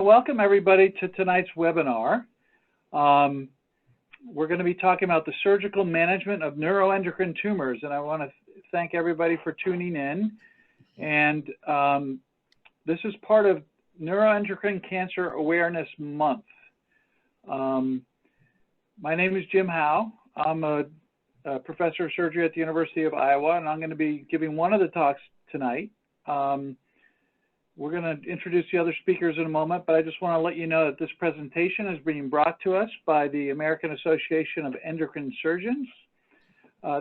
Welcome everybody to tonight's webinar. We're going to be talking about the surgical management of neuroendocrine tumors, and I want to thank everybody for tuning in. And this is part of Neuroendocrine Cancer Awareness Month. My name is Jim Howe. I'm a professor of surgery at the University of Iowa, and I'm going to be giving one of the talks tonight. We're going to introduce the other speakers in a moment, but I just want to let you know that this presentation is being brought to us by the American Association of Endocrine Surgeons.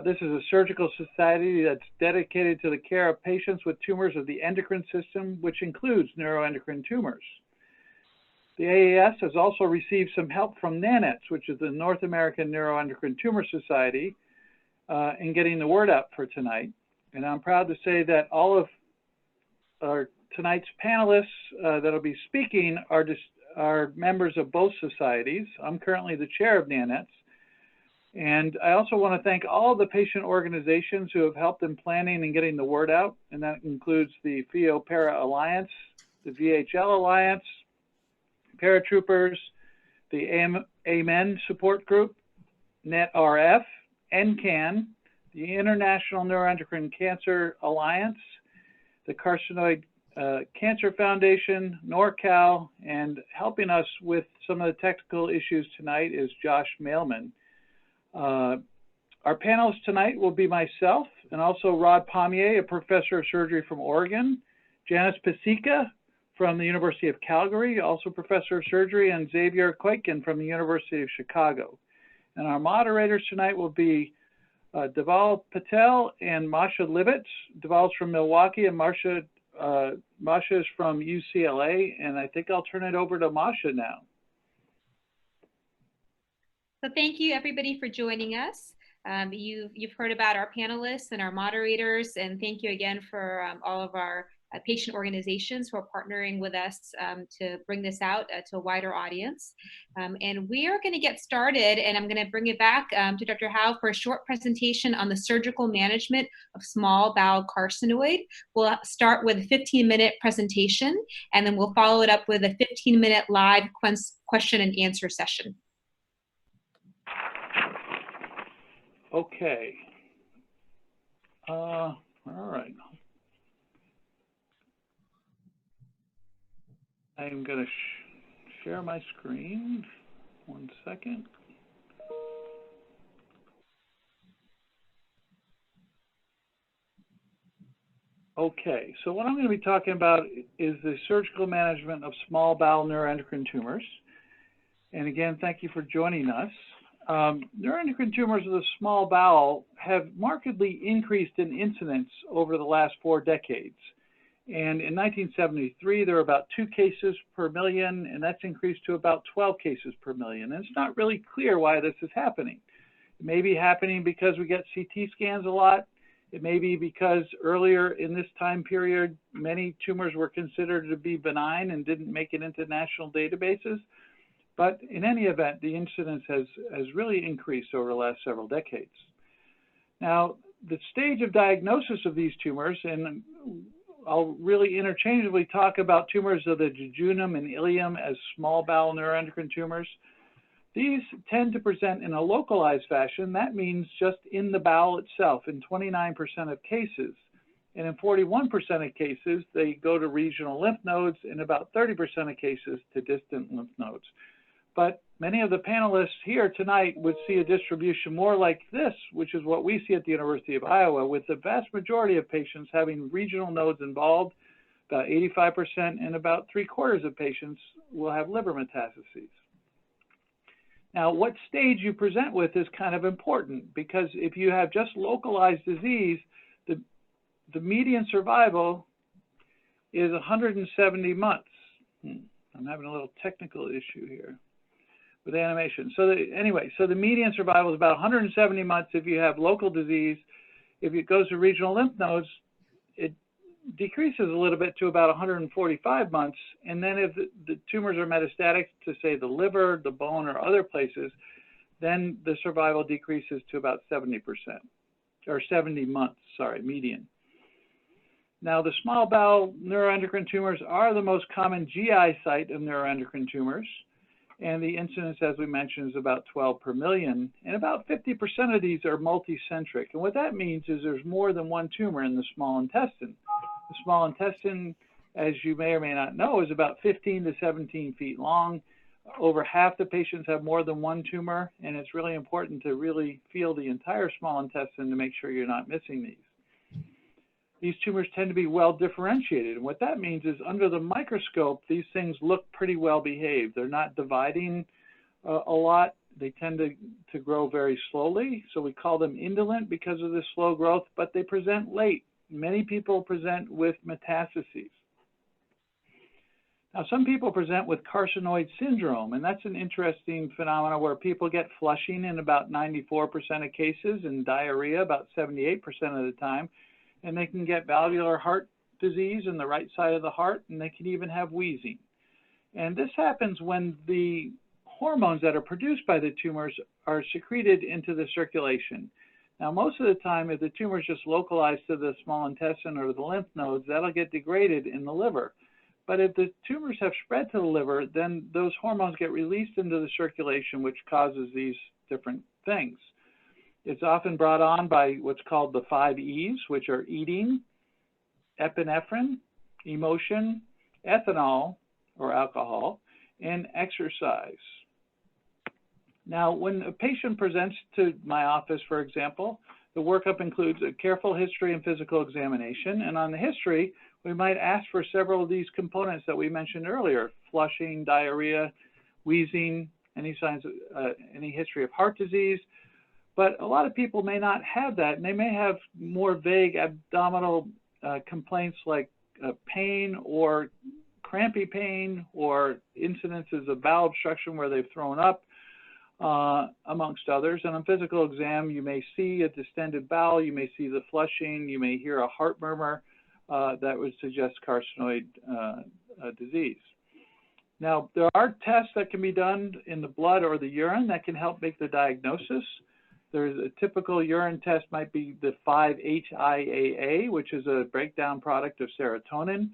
This is a surgical society that's dedicated to the care of patients with tumors of the endocrine system, which includes neuroendocrine tumors. The AAES has also received some help from NANETS, which is the North American Neuroendocrine Tumor Society, in getting the word out for tonight. And I'm proud to say that all of our tonight's panelists that will be speaking are members of both societies. I'm currently the chair of NANETS. And I also want to thank all of the patient organizations who have helped in planning and getting the word out. And that includes the PheoPara Alliance, the VHL Alliance, Paratroopers, the AMEN support group, NETRF, NCAN, the International Neuroendocrine Cancer Alliance, the Carcinoid Cancer Foundation, NORCAL, and helping us with some of the technical issues tonight is Josh Mailman. Our panelists tonight will be myself and also Rod Pommier, a professor of surgery from Oregon, Janice Pasieka from the University of Calgary, also professor of surgery, and Xavier Keutgen from the University of Chicago. And our moderators tonight will be Dhaval, Patel, and Masha Livhits. Dhaval's from Milwaukee, and Masha is from UCLA, and I think I'll turn it over to Masha now. So thank you everybody for joining us. You've heard about our panelists and our moderators, and thank you again for all of our patient organizations who are partnering with us to bring this out to a wider audience. And we are going to get started, and I'm going to bring it back to Dr. Howe for a short presentation on the surgical management of small bowel carcinoid. We'll start with a 15-minute presentation, and then we'll follow it up with a 15-minute live question and answer session. Okay. All right. I'm going to share my screen. 1 second. Okay, so what I'm going to be talking about is the surgical management of small bowel neuroendocrine tumors. And again, thank you for joining us. Neuroendocrine tumors of the small bowel have markedly increased in incidence over the last 4 decades. And in 1973, there were about 2 cases per million, and that's increased to about 12 cases per million. And it's not really clear why this is happening. It may be happening because we get CT scans a lot. It may be because earlier in this time period, many tumors were considered to be benign and didn't make it into national databases. But in any event, the incidence has really increased over the last several decades. Now, the stage of diagnosis of these tumors, and I'll really interchangeably talk about tumors of the jejunum and ileum as small bowel neuroendocrine tumors. These tend to present in a localized fashion. That means just in the bowel itself in 29% of cases. And in 41% of cases, they go to regional lymph nodes, and about 30% of cases to distant lymph nodes. But many of the panelists here tonight would see a distribution more like this, which is what we see at the University of Iowa, with the vast majority of patients having regional nodes involved, about 85%, and about 3/4 of patients will have liver metastases. Now, what stage you present with is kind of important, because if you have just localized disease, the median survival is 170 months. I'm having a little technical issue here with animation. So anyway, so the median survival is about 170 months if you have local disease. If it goes to regional lymph nodes, it decreases a little bit to about 145 months. And then if the tumors are metastatic to, say, the liver, the bone, or other places, then the survival decreases to about 70%, or 70 months, sorry, median. Now, the small bowel neuroendocrine tumors are the most common GI site of neuroendocrine tumors, and the incidence, as we mentioned, is about 12 per million, and about 50% of these are multicentric. And what that means is there's more than one tumor in the small intestine. The small intestine, as you may or may not know, is about 15 to 17 feet long. Over half the patients have more than one tumor, and it's really important to really feel the entire small intestine to make sure you're not missing these. These tumors tend to be well differentiated, and what that means is under the microscope, these things look pretty well behaved. They're not dividing a lot. They tend to grow very slowly, so we call them indolent because of this slow growth, but they present late. Many people present with metastases. Now, some people present with carcinoid syndrome, and that's an interesting phenomenon where people get flushing in about 94% of cases and diarrhea about 78% of the time. And they can get valvular heart disease in the right side of the heart, and they can even have wheezing. And this happens when the hormones that are produced by the tumors are secreted into the circulation. Now, most of the time, if the tumor is just localized to the small intestine or the lymph nodes, that'll get degraded in the liver. But if the tumors have spread to the liver, then those hormones get released into the circulation, which causes these different things. It's often brought on by what's called the 5 E's, which are eating, epinephrine, emotion, ethanol or alcohol, and exercise. Now, when a patient presents to my office, for example, the workup includes a careful history and physical examination. And on the history, we might ask for several of these components that we mentioned earlier: flushing, diarrhea, wheezing, any signs of any history of heart disease. But a lot of people may not have that, and they may have more vague abdominal complaints like pain or crampy pain or incidences of bowel obstruction where they've thrown up, amongst others. And on physical exam, you may see a distended bowel, you may see the flushing, you may hear a heart murmur that would suggest carcinoid disease. Now, there are tests that can be done in the blood or the urine that can help make the diagnosis. There's a typical urine test might be the 5-HIAA, which is a breakdown product of serotonin.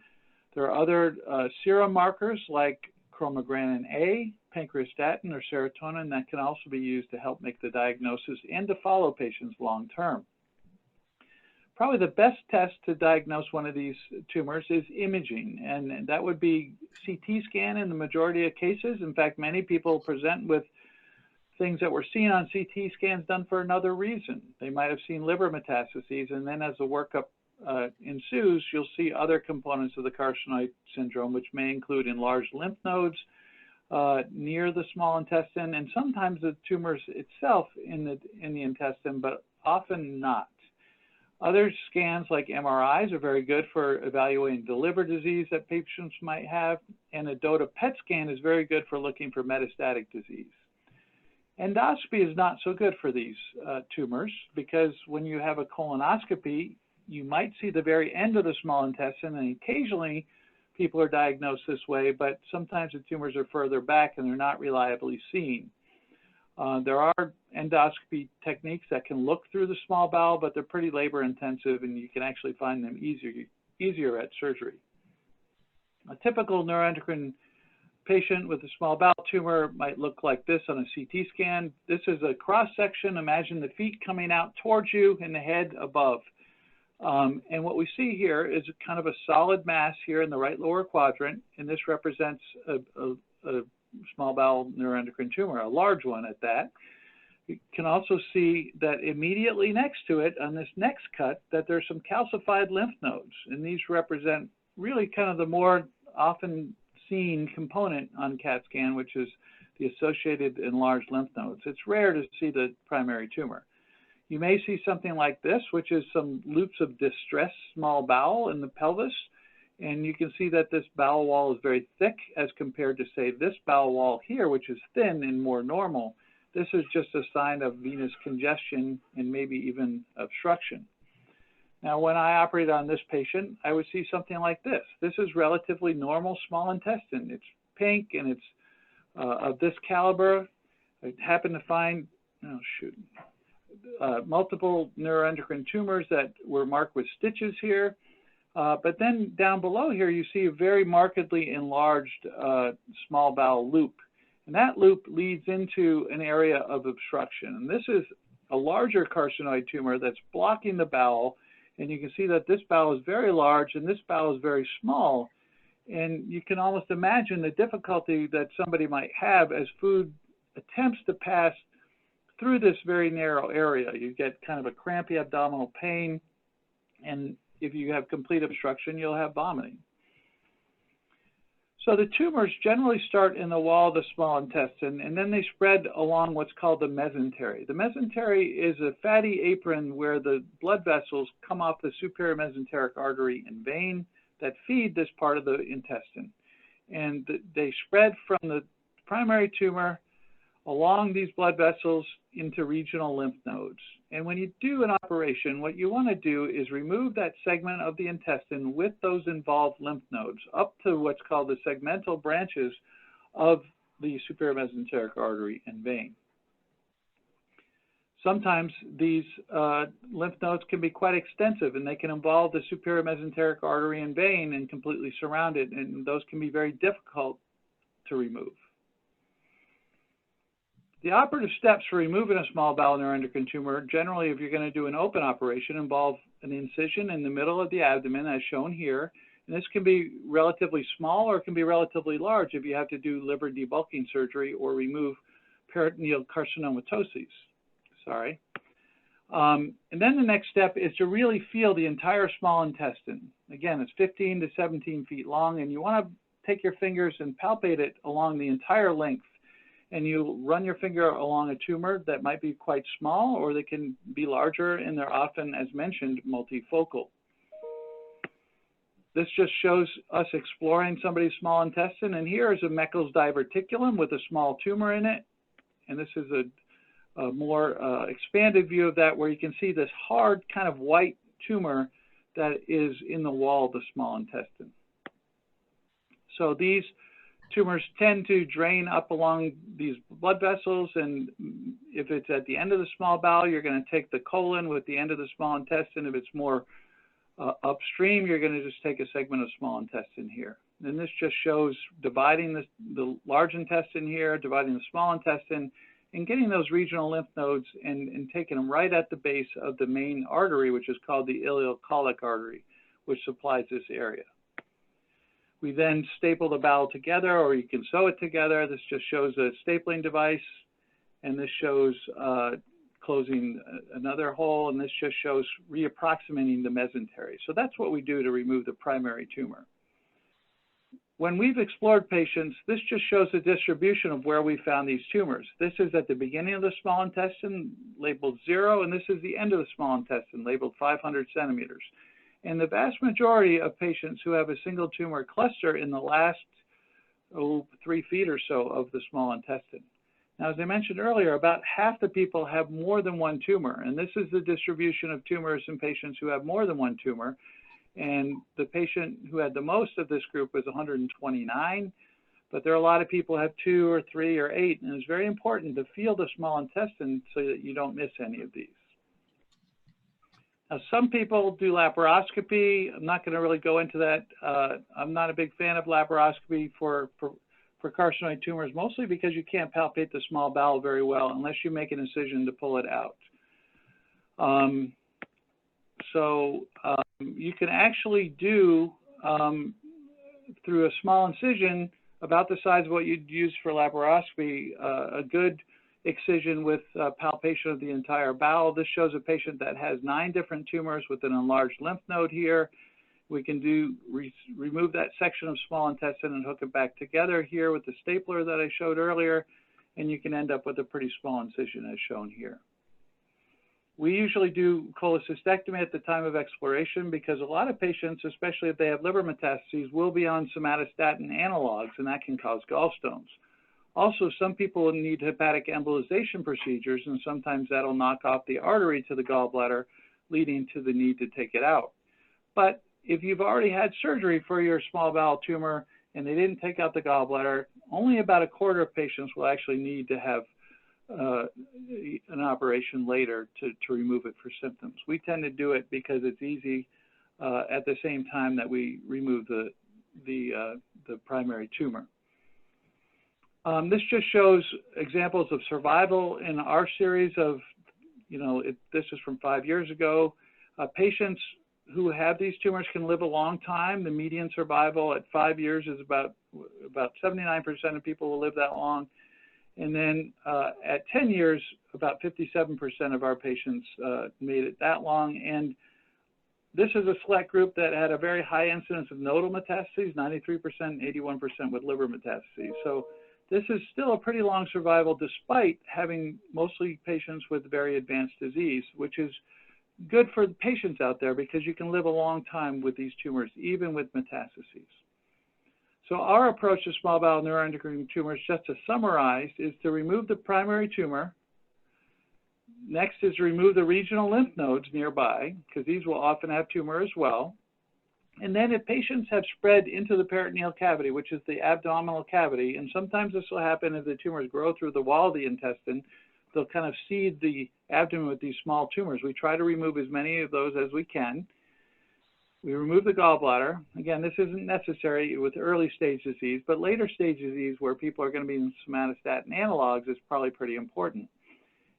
There are other serum markers like chromogranin A, pancreastatin, or serotonin that can also be used to help make the diagnosis and to follow patients long term. Probably the best test to diagnose one of these tumors is imaging, and that would be CT scan in the majority of cases. In fact, many people present with things that were seen on CT scans done for another reason. They might have seen liver metastases, and then as the workup ensues, you'll see other components of the carcinoid syndrome, which may include enlarged lymph nodes near the small intestine, and sometimes the tumors itself in the intestine, but often not. Other scans like MRIs are very good for evaluating the liver disease that patients might have, and a DOTA PET scan is very good for looking for metastatic disease. Endoscopy is not so good for these tumors because when you have a colonoscopy, you might see the very end of the small intestine, and occasionally people are diagnosed this way, but sometimes the tumors are further back and they're not reliably seen. There are endoscopy techniques that can look through the small bowel, but they're pretty labor intensive, and you can actually find them easier at surgery. A typical neuroendocrine patient with a small bowel tumor might look like this on a CT scan. This is a cross section. Imagine the feet coming out towards you and the head above. And what we see here is kind of a solid mass here in the right lower quadrant, and this represents a small bowel neuroendocrine tumor, a large one at that. You can also see that immediately next to it on this next cut that there's some calcified lymph nodes, and these represent really kind of the more often seen component on CAT scan, which is the associated enlarged lymph nodes. It's rare to see the primary tumor. You may see something like this, which is some loops of distressed small bowel in the pelvis, and you can see that this bowel wall is very thick as compared to, say, this bowel wall here, which is thin and more normal. This is just a sign of venous congestion and maybe even obstruction. Now, when I operate on this patient, I would see something like this. This is relatively normal small intestine. It's pink and it's of this caliber. I happen to find, multiple neuroendocrine tumors that were marked with stitches here. But then down below here, you see a very markedly enlarged small bowel loop. And that loop leads into an area of obstruction. And this is a larger carcinoid tumor that's blocking the bowel. And you can see that this bowel is very large and this bowel is very small. And you can almost imagine the difficulty that somebody might have as food attempts to pass through this very narrow area. You get kind of a crampy abdominal pain, and if you have complete obstruction, you'll have vomiting. So the tumors generally start in the wall of the small intestine, and then they spread along what's called the mesentery. The mesentery is a fatty apron where the blood vessels come off the superior mesenteric artery and vein that feed this part of the intestine. And they spread from the primary tumor along these blood vessels into regional lymph nodes. And when you do an operation, what you want to do is remove that segment of the intestine with those involved lymph nodes up to what's called the segmental branches of the superior mesenteric artery and vein. Sometimes these lymph nodes can be quite extensive, and they can involve the superior mesenteric artery and vein and completely surround it, and those can be very difficult to remove. The operative steps for removing a small bowel neuroendocrine tumor, generally if you're going to do an open operation, involve an incision in the middle of the abdomen as shown here. And this can be relatively small or it can be relatively large if you have to do liver debulking surgery or remove peritoneal carcinomatosis. Sorry. And then the next step is to really feel the entire small intestine. Again, it's 15 to 17 feet long, and you want to take your fingers and palpate it along the entire length. And you run your finger along a tumor that might be quite small, or they can be larger, and they're often, as mentioned, multifocal. This just shows us exploring somebody's small intestine, and here is a Meckel's diverticulum with a small tumor in it. And this is a more expanded view of that, where you can see this hard kind of white tumor that is in the wall of the small intestine. So these tumors tend to drain up along these blood vessels, and if it's at the end of the small bowel, you're going to take the colon with the end of the small intestine. If it's more upstream, you're going to just take a segment of small intestine here. And this just shows dividing the large intestine here, dividing the small intestine, and getting those regional lymph nodes and taking them right at the base of the main artery, which is called the ileocolic artery, which supplies this area. We then staple the bowel together, or you can sew it together. This just shows a stapling device, and this shows closing another hole, and this just shows reapproximating the mesentery. So that's what we do to remove the primary tumor. When we've explored patients, this just shows the distribution of where we found these tumors. This is at the beginning of the small intestine, labeled 0, and this is the end of the small intestine, labeled 500 centimeters. And the vast majority of patients who have a single tumor cluster in the last 3 feet or so of the small intestine. Now, as I mentioned earlier, about half the people have more than one tumor, and this is the distribution of tumors in patients who have more than one tumor. And the patient who had the most of this group was 129, but there are a lot of people who have 2 or 3 or 8, and it's very important to feel the small intestine so that you don't miss any of these. Now, some people do laparoscopy. I'm not going to really go into that. I'm not a big fan of laparoscopy for carcinoid tumors, mostly because you can't palpate the small bowel very well unless you make an incision to pull it out. You can actually do, through a small incision about the size of what you'd use for laparoscopy, a good excision with palpation of the entire bowel. This shows a patient that has 9 different tumors with an enlarged lymph node here. We can remove that section of small intestine and hook it back together here with the stapler that I showed earlier, and you can end up with a pretty small incision as shown here. We usually do cholecystectomy at the time of exploration because a lot of patients, especially if they have liver metastases, will be on somatostatin analogs, and that can cause gallstones. Also, some people need hepatic embolization procedures, and sometimes that'll knock off the artery to the gallbladder, leading to the need to take it out. But if you've already had surgery for your small bowel tumor and they didn't take out the gallbladder, only about a quarter of patients will actually need to have an operation later to remove it for symptoms. We tend to do it because it's easy at the same time that we remove the primary tumor. This just shows examples of survival in our series of, this is from 5 years ago. Patients who have these tumors can live a long time. The median survival at 5 years is about 79% of people will live that long. And then at 10 years, about 57% of our patients made it that long. And this is a select group that had a very high incidence of nodal metastases, 93%, 81% with liver metastases. So this is still a pretty long survival despite having mostly patients with very advanced disease, which is good for the patients out there because you can live a long time with these tumors, even with metastases. So our approach to small bowel neuroendocrine tumors, just to summarize, is to remove the primary tumor. Next is remove the regional lymph nodes nearby, because these will often have tumor as well. And then if patients have spread into the peritoneal cavity, which is the abdominal cavity, and sometimes this will happen if the tumors grow through the wall of the intestine, they'll kind of seed the abdomen with these small tumors. We try to remove as many of those as we can. We remove the gallbladder. Again, this isn't necessary with early stage disease, but later stage disease where people are going to be in somatostatin analogs is probably pretty important.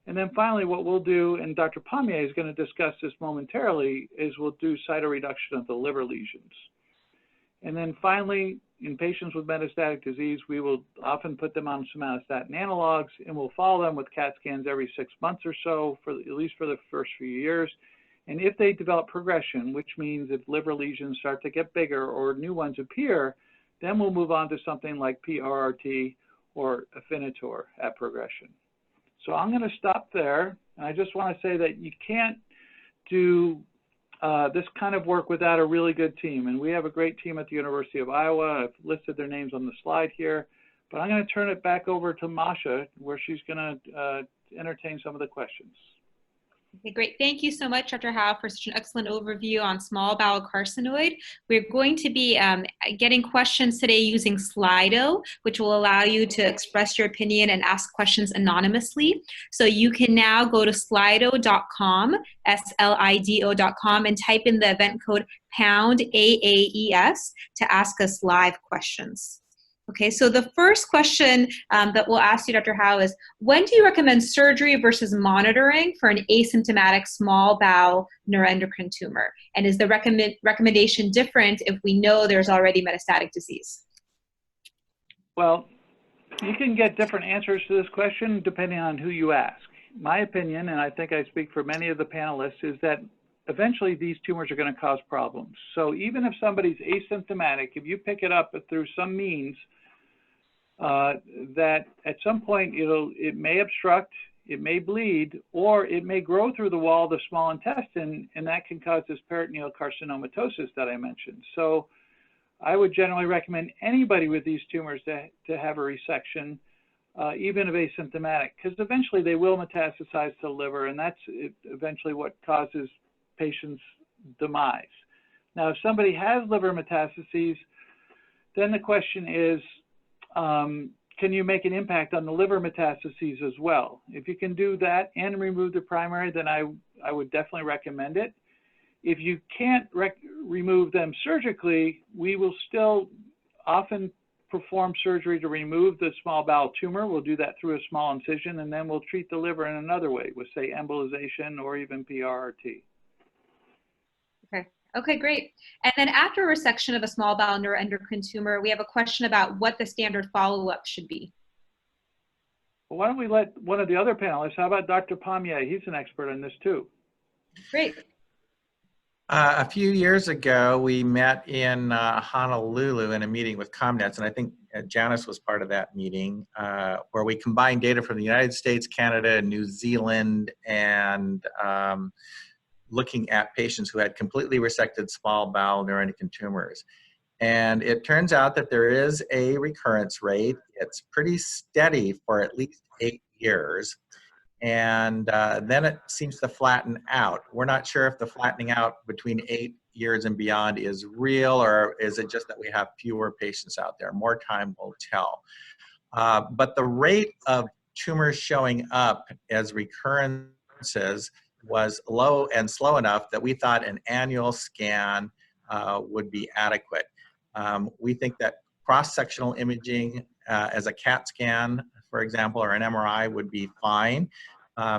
And then finally, what we'll do, and Dr. Pommier is going to discuss this momentarily, is we'll do cytoreduction of the liver lesions. And then finally, in patients with metastatic disease, we will often put them on somatostatin analogs, and we'll follow them with CAT scans every 6 months or so, at least for the first few years. And if they develop progression, which means if liver lesions start to get bigger or new ones appear, then we'll move on to something like PRRT or Afinitor at progression. So I'm going to stop there. And I just want to say that you can't do this kind of work without a really good team. And we have a great team at the University of Iowa. I've listed their names on the slide here. But I'm going to turn it back over to Masha, where she's going to entertain some of the questions. Okay, great. Thank you so much, Dr. Howe, for such an excellent overview on small bowel carcinoid. We're going to be getting questions today using Slido, which will allow you to express your opinion and ask questions anonymously. So you can now go to slido.com, SLIDO.com, and type in the event code #AAES to ask us live questions. Okay, so the first question that we'll ask you, Dr. Howe, is when do you recommend surgery versus monitoring for an asymptomatic small bowel neuroendocrine tumor? And is the recommendation different if we know there's already metastatic disease? Well, you can get different answers to this question depending on who you ask. My opinion, and I think I speak for many of the panelists, is that eventually these tumors are going to cause problems. So even if somebody's asymptomatic, if you pick it up through some means, that at some point it may obstruct, it may bleed, or it may grow through the wall of the small intestine, and that can cause this peritoneal carcinomatosis that I mentioned. So I would generally recommend anybody with these tumors to have a resection, even if asymptomatic, because eventually they will metastasize to the liver, and that's eventually what causes patients' demise. Now, if somebody has liver metastases, then the question is, can you make an impact on the liver metastases as well? If you can do that and remove the primary, then I would definitely recommend it. If you can't remove them surgically, we will still often perform surgery to remove the small bowel tumor. We'll do that through a small incision, and then we'll treat the liver in another way with, say, embolization or even PRRT. Okay, great. And then after resection of a small bowel neuroendocrine tumor, we have a question about what the standard follow-up should be. Well, why don't we let one of the other panelists, how about Dr. Pommier? He's an expert on this too. Great. A few years ago, we met in Honolulu in a meeting with ComNets, and I think Janice was part of that meeting, where we combined data from the United States, Canada, New Zealand, and looking at patients who had completely resected small bowel neuroendocrine tumors. And it turns out that there is a recurrence rate. It's pretty steady for at least 8 years. And then it seems to flatten out. We're not sure if the flattening out between 8 years and beyond is real, or is it just that we have fewer patients out there? More time will tell. But the rate of tumors showing up as recurrences was low and slow enough that we thought an annual scan would be adequate. We think that cross-sectional imaging as a CAT scan, for example, or an MRI would be fine.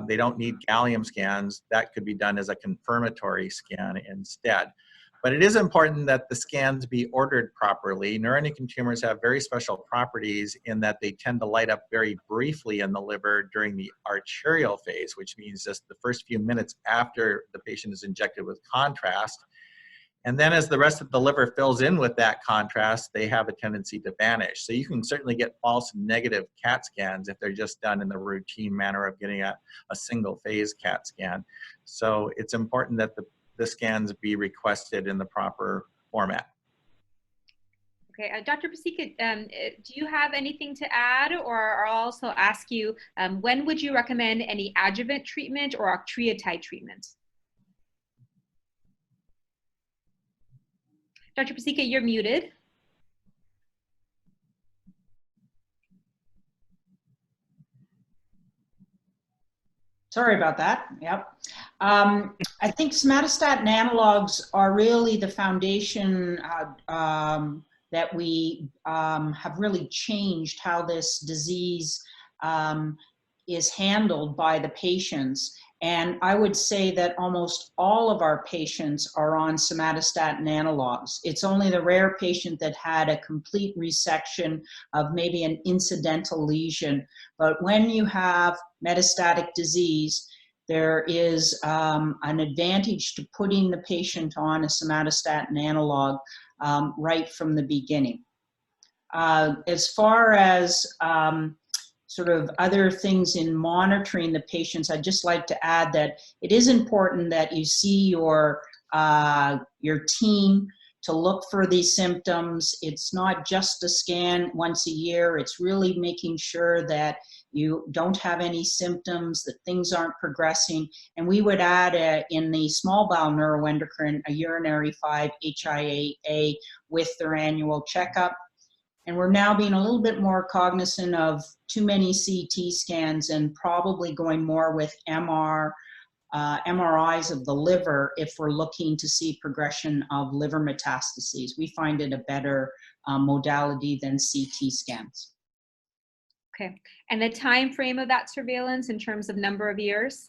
They don't need gallium scans. That could be done as a confirmatory scan instead. But it is important that the scans be ordered properly. Neuroendocrine tumors have very special properties in that they tend to light up very briefly in the liver during the arterial phase, which means just the first few minutes after the patient is injected with contrast. And then as the rest of the liver fills in with that contrast, they have a tendency to vanish. So you can certainly get false negative CAT scans if they're just done in the routine manner of getting a single phase CAT scan. So it's important that the scans be requested in the proper format. Okay, Dr. Pasieka, do you have anything to add, or I'll also ask you, when would you recommend any adjuvant treatment or octreotide treatment? Dr. Pasieka, you're muted. Sorry about that. Yep. I think somatostatin analogs are really the foundation that we have really changed how this disease is handled by the patients. And I would say that almost all of our patients are on somatostatin analogs. It's only the rare patient that had a complete resection of maybe an incidental lesion. But when you have metastatic disease, there is an advantage to putting the patient on a somatostatin analog right from the beginning. As far as sort of other things in monitoring the patients, I'd just like to add that it is important that you see your team to look for these symptoms. It's not just a scan once a year. It's really making sure that you don't have any symptoms, that things aren't progressing. And we would add in the small bowel neuroendocrine, a urinary 5-HIAA with their annual checkup. And we're now being a little bit more cognizant of too many CT scans and probably going more with MRIs of the liver if we're looking to see progression of liver metastases. We find it a better modality than CT scans. Okay, and the time frame of that surveillance in terms of number of years?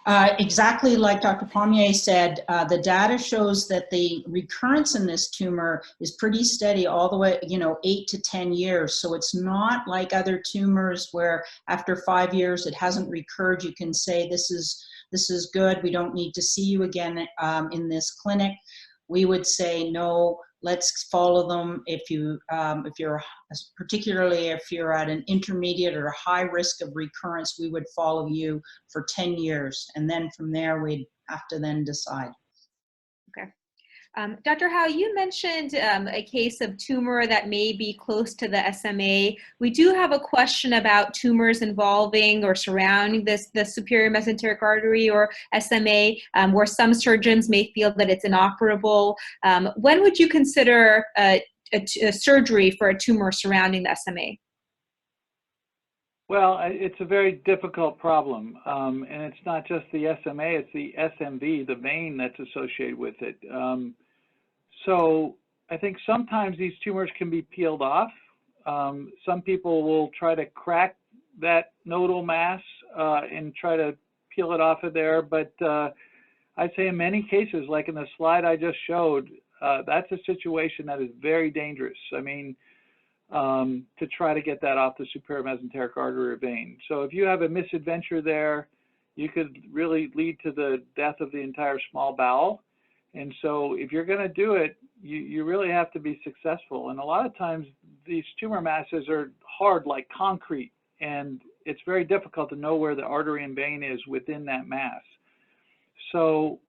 Exactly like Dr. Pommier said, the data shows that the recurrence in this tumor is pretty steady all the way, 8 to 10 years. So it's not like other tumors where after 5 years it hasn't recurred. You can say this is good. We don't need to see you again in this clinic. We would say no. Let's follow them. If you're particularly if you're at an intermediate or high risk of recurrence, we would follow you for 10 years. And then from there, we'd have to then decide. Okay. Dr. Howe, you mentioned a case of tumor that may be close to the SMA. We do have a question about tumors involving or surrounding the superior mesenteric artery or SMA, where some surgeons may feel that it's inoperable. When would you consider a surgery for a tumor surrounding the SMA? Well, it's a very difficult problem, and it's not just the SMA, it's the SMV, the vein that's associated with it. So I think sometimes these tumors can be peeled off. Some people will try to crack that nodal mass and try to peel it off of there, but I'd say in many cases, like in the slide I just showed, that's a situation that is very dangerous. I mean, to try to get that off the superior mesenteric artery or vein. So if you have a misadventure there, you could really lead to the death of the entire small bowel. And so if you're going to do it, you really have to be successful. And a lot of times these tumor masses are hard like concrete, and it's very difficult to know where the artery and vein is within that mass. So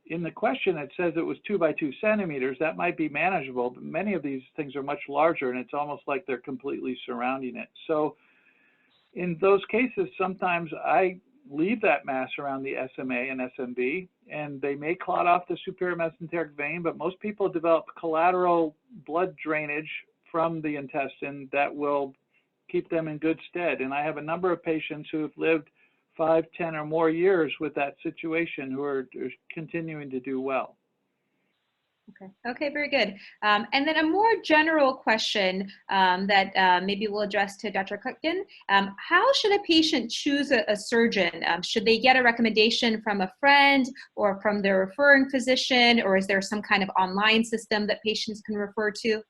in the question, it says it was 2 by 2 centimeters. That might be manageable, but many of these things are much larger, and it's almost like they're completely surrounding it. So in those cases, sometimes I leave that mass around the SMA and SMV, and they may clot off the superior mesenteric vein, but most people develop collateral blood drainage from the intestine that will keep them in good stead. And I have a number of patients who have lived 5, 10, or more years with that situation who are continuing to do well. Okay, very good. And then a more general question that maybe we'll address to Dr. Keutgen. How should a patient choose a surgeon? Should they get a recommendation from a friend or from their referring physician, or is there some kind of online system that patients can refer to?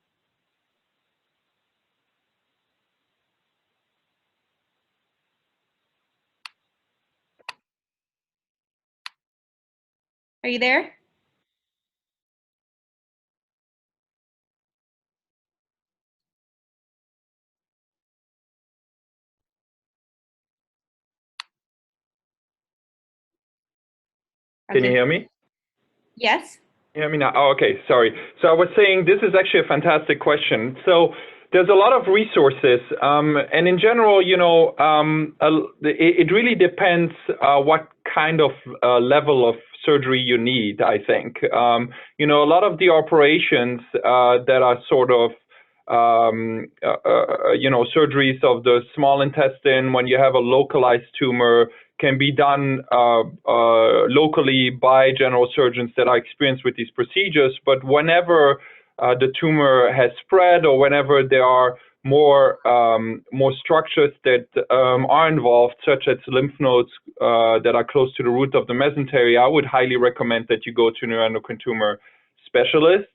Are you there? Can you hear me? Yes. You hear me now? Oh, okay, sorry. So I was saying this is actually a fantastic question. So there's a lot of resources, and in general, you know, it really depends what kind of level of surgery you need, I think. You know, a lot of the operations that are sort of you know, surgeries of the small intestine when you have a localized tumor can be done locally by general surgeons that are experienced with these procedures. But whenever the tumor has spread, or whenever there are more structures that are involved, such as lymph nodes that are close to the root of the mesentery, I would highly recommend that you go to neuroendocrine tumor specialist.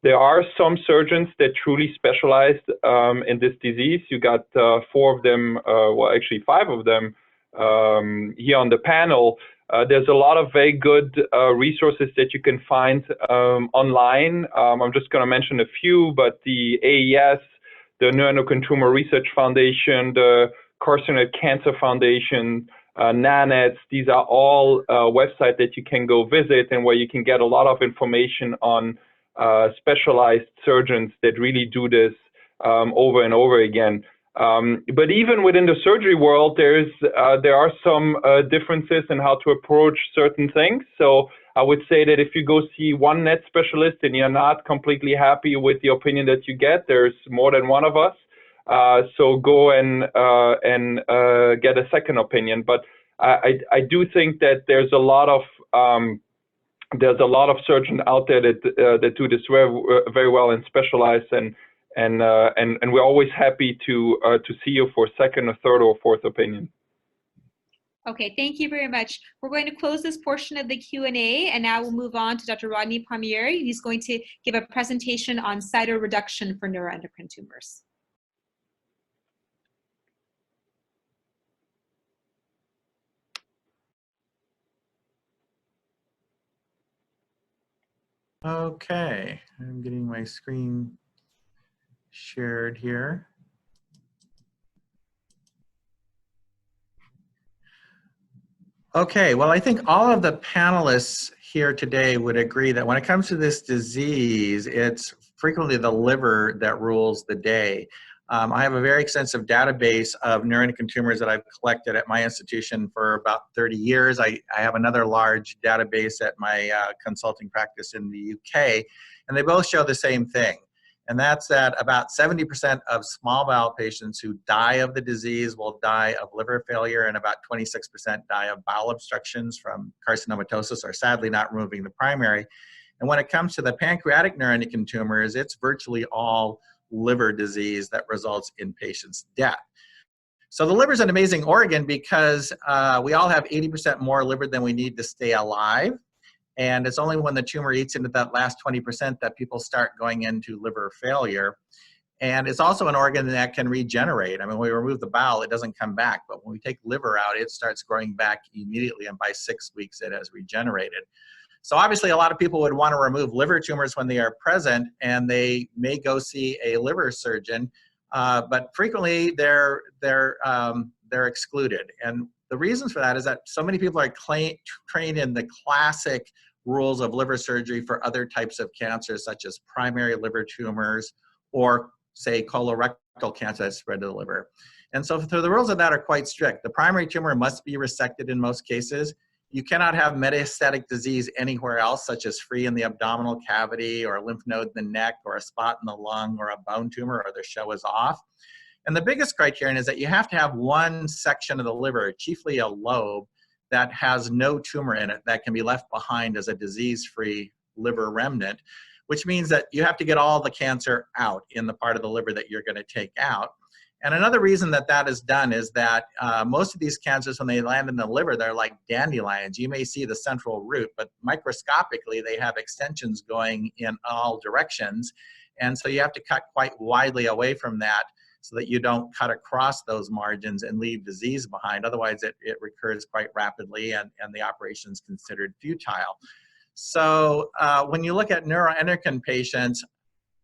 There are some surgeons that truly specialize in this disease. You got 4 of them, well, actually 5 of them here on the panel. There's a lot of very good resources that you can find online. I'm just going to mention a few, but the AAES, the Neuroendocrine Tumor Research Foundation, the Carcinoid Cancer Foundation, NANETS, these are all websites that you can go visit and where you can get a lot of information on specialized surgeons that really do this over and over again. But even within the surgery world, there are some differences in how to approach certain things. So I would say that if you go see one NET specialist and you're not completely happy with the opinion that you get, there's more than one of us. So go and get a second opinion. But I do think that there's a lot of surgeons out there that do this very well and specialize, and we're always happy to see you for a second, or third, or fourth opinion. Okay, thank you very much. We're going to close this portion of the Q&A, and now we'll move on to Dr. Rodney Pommier. He's going to give a presentation on cytoreduction for neuroendocrine tumors. Okay, I'm getting my screen shared here. Okay, well, I think all of the panelists here today would agree that when it comes to this disease, it's frequently the liver that rules the day. I have a very extensive database of neuroendocrine tumors that I've collected at my institution for about 30 years. I have another large database at my consulting practice in the UK, and they both show the same thing. And that's that about 70% of small bowel patients who die of the disease will die of liver failure, and about 26% die of bowel obstructions from carcinomatosis, or sadly not removing the primary. And when it comes to the pancreatic neuroendocrine tumors, it's virtually all liver disease that results in patients' death. So the liver is an amazing organ because we all have 80% more liver than we need to stay alive. And it's only when the tumor eats into that last 20% that people start going into liver failure. And it's also an organ that can regenerate. I mean, when we remove the bowel, it doesn't come back. But when we take liver out, it starts growing back immediately. And by 6 weeks, it has regenerated. So obviously, a lot of people would want to remove liver tumors when they are present, and they may go see a liver surgeon. But frequently, they're excluded. And the reasons for that is that so many people are trained in the classic rules of liver surgery for other types of cancers, such as primary liver tumors or, say, colorectal cancer that's spread to the liver. And so the rules of that are quite strict. The primary tumor must be resected in most cases. You cannot have metastatic disease anywhere else, such as free in the abdominal cavity or a lymph node in the neck or a spot in the lung or a bone tumor, or the show is off. And the biggest criterion is that you have to have one section of the liver, chiefly a lobe, that has no tumor in it that can be left behind as a disease-free liver remnant, which means that you have to get all the cancer out in the part of the liver that you're going to take out. And another reason that that is done is that most of these cancers, when they land in the liver, they're like dandelions. You may see the central root, but microscopically, they have extensions going in all directions. And so you have to cut quite widely away from that so that you don't cut across those margins and leave disease behind. Otherwise, it recurs quite rapidly, and the operation is considered futile. So when you look at neuroendocrine patients,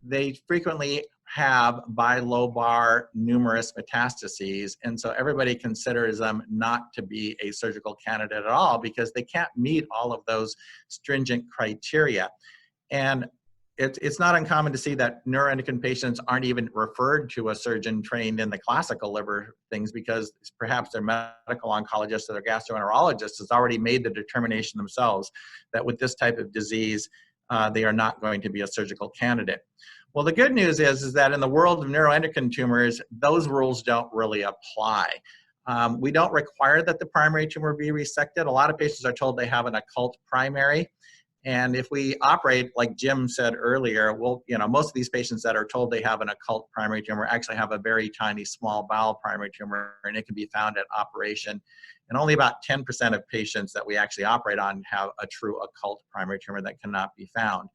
they frequently have bilobar numerous metastases, and so everybody considers them not to be a surgical candidate at all because they can't meet all of those stringent criteria. And it's not uncommon to see that neuroendocrine patients aren't even referred to a surgeon trained in the classical liver things because perhaps their medical oncologist or their gastroenterologist has already made the determination themselves that with this type of disease, they are not going to be a surgical candidate. Well, the good news is that in the world of neuroendocrine tumors, those rules don't really apply. We don't require that the primary tumor be resected. A lot of patients are told they have an occult primary. And if we operate, like Jim said earlier, well, most of these patients that are told they have an occult primary tumor actually have a very tiny small bowel primary tumor, and it can be found at operation. And only about 10% of patients that we actually operate on have a true occult primary tumor that cannot be found.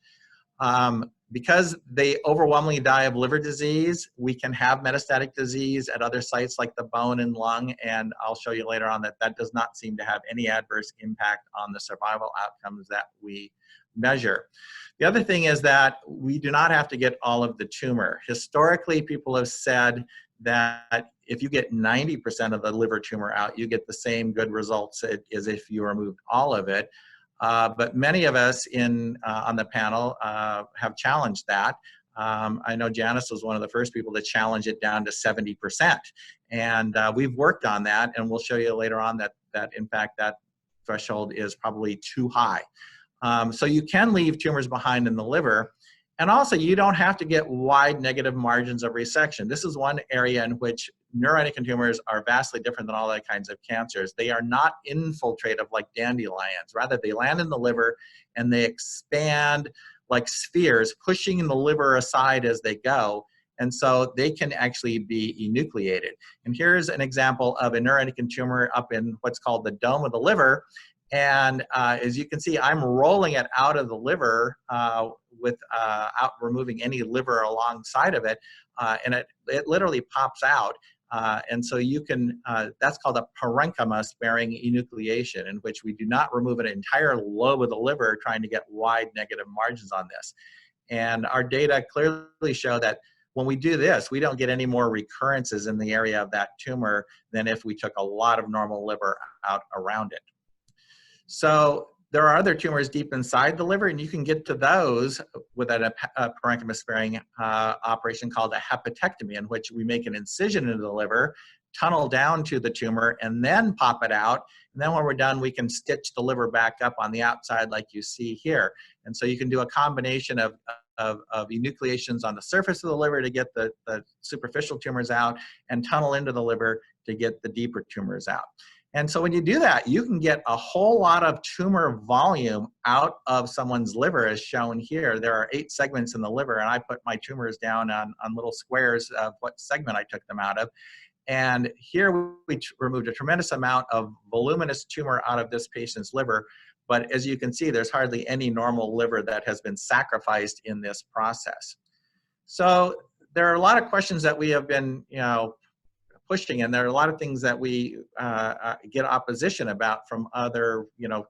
Because they overwhelmingly die of liver disease, we can have metastatic disease at other sites like the bone and lung, and I'll show you later on that that does not seem to have any adverse impact on the survival outcomes that we measure. The other thing is that we do not have to get all of the tumor. Historically, people have said that if you get 90% of the liver tumor out, you get the same good results as if you removed all of it. But many of us on the panel have challenged that. I know Janice was one of the first people to challenge it down to 70%. And we've worked on that, and we'll show you later on that in fact, that threshold is probably too high. So you can leave tumors behind in the liver. And also, you don't have to get wide negative margins of resection. This is one area in which neuroendocrine tumors are vastly different than all other kinds of cancers. They are not infiltrative like dandelions. Rather, they land in the liver and they expand like spheres, pushing the liver aside as they go. And so they can actually be enucleated. And here's an example of a neuroendocrine tumor up in what's called the dome of the liver. And as you can see, I'm rolling it out of the liver without removing any liver alongside of it. And it literally pops out. And so you can, that's called a parenchyma sparing enucleation, in which we do not remove an entire lobe of the liver trying to get wide negative margins on this. And our data clearly show that when we do this, we don't get any more recurrences in the area of that tumor than if we took a lot of normal liver out around it. So there are other tumors deep inside the liver, and you can get to those with a parenchyma-sparing operation called a hepatectomy, in which we make an incision into the liver, tunnel down to the tumor, and then pop it out. And then when we're done, we can stitch the liver back up on the outside like you see here. And so you can do a combination of enucleations on the surface of the liver to get the superficial tumors out, and tunnel into the liver to get the deeper tumors out. And so when you do that, you can get a whole lot of tumor volume out of someone's liver, as shown here. There are 8 segments in the liver, and I put my tumors down on little squares of what segment I took them out of. And here we removed a tremendous amount of voluminous tumor out of this patient's liver. But as you can see, there's hardly any normal liver that has been sacrificed in this process. So there are a lot of questions that we have been, pushing, and there are a lot of things that we get opposition about from other,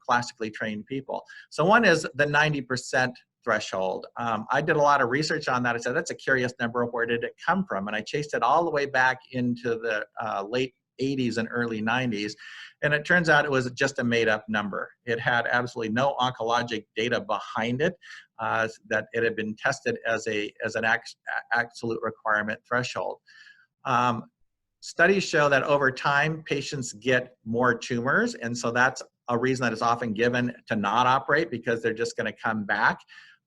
classically trained people. So one is the 90% threshold. I did a lot of research on that. I said, that's a curious number. Where did it come from? And I chased it all the way back into the late 80s and early 90s. And it turns out it was just a made up number. It had absolutely no oncologic data behind it, that it had been tested as an absolute requirement threshold. Studies show that over time, patients get more tumors, and so that's a reason that is often given to not operate, because they're just going to come back.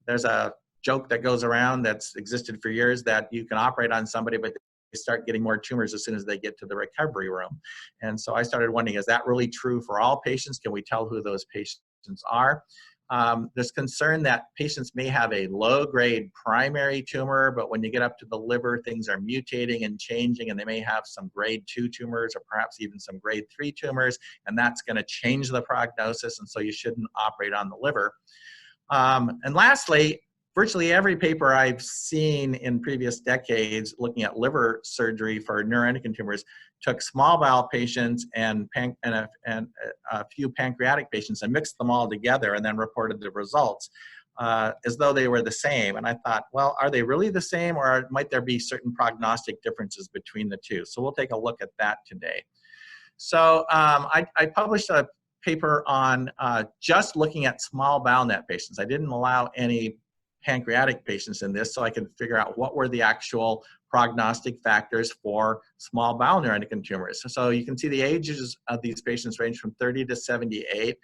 There's a joke that goes around that's existed for years that you can operate on somebody, but start getting more tumors as soon as they get to the recovery room. And so I started wondering, is that really true for all patients? Can we tell who those patients are? There's concern that patients may have a low-grade primary tumor, but when you get up to the liver, things are mutating and changing, and they may have some grade 2 tumors or perhaps even some grade 3 tumors, and that's going to change the prognosis, and so you shouldn't operate on the liver. And lastly, virtually every paper I've seen in previous decades looking at liver surgery for neuroendocrine tumors took small bowel patients and a few pancreatic patients and mixed them all together and then reported the results as though they were the same. And I thought, well, are they really the same, or might there be certain prognostic differences between the two? So we'll take a look at that today. So I published a paper on just looking at small bowel net patients. I didn't allow any pancreatic patients in this so I could figure out what were the actual prognostic factors for small bowel neuroendocrine tumors. So you can see the ages of these patients range from 30 to 78.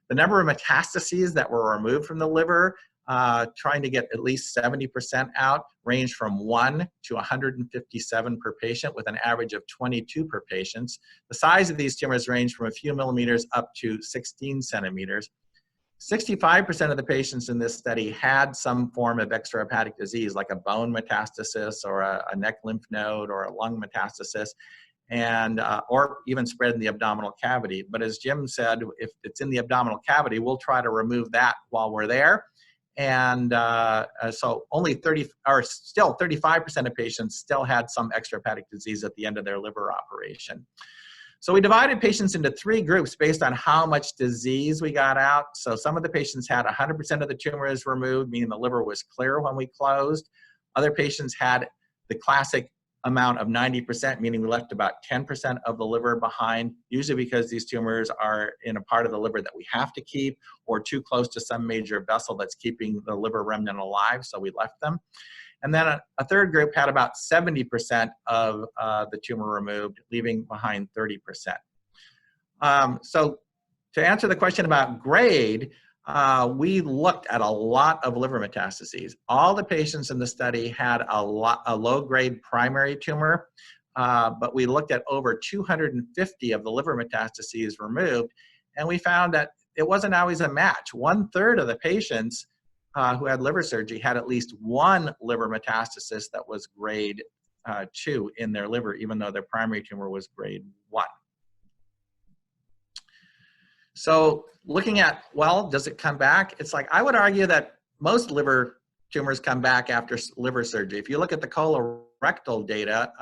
The number of metastases that were removed from the liver, trying to get at least 70% out, range from 1 to 157 per patient with an average of 22 per patient. The size of these tumors range from a few millimeters up to 16 centimeters. 65% of the patients in this study had some form of extrahepatic disease, like a bone metastasis or a neck lymph node or a lung metastasis, and or even spread in the abdominal cavity. But as Jim said, if it's in the abdominal cavity, we'll try to remove that while we're there. And so only 35% of patients still had some extrahepatic disease at the end of their liver operation. So we divided patients into 3 groups based on how much disease we got out. So some of the patients had 100% of the tumors removed, meaning the liver was clear when we closed. Other patients had the classic amount of 90%, meaning we left about 10% of the liver behind, usually because these tumors are in a part of the liver that we have to keep or too close to some major vessel that's keeping the liver remnant alive, so we left them. And then a third group had about 70% of the tumor removed, leaving behind 30%. So to answer the question about grade, we looked at a lot of liver metastases. All the patients in the study had a low-grade primary tumor, but we looked at over 250 of the liver metastases removed, and we found that it wasn't always a match. 1/3 of the patients who had liver surgery had at least one liver metastasis that was grade 2 in their liver, even though their primary tumor was grade 1. So looking at, well, does it come back? It's like, I would argue that most liver tumors come back after liver surgery. If you look at the colorectal data,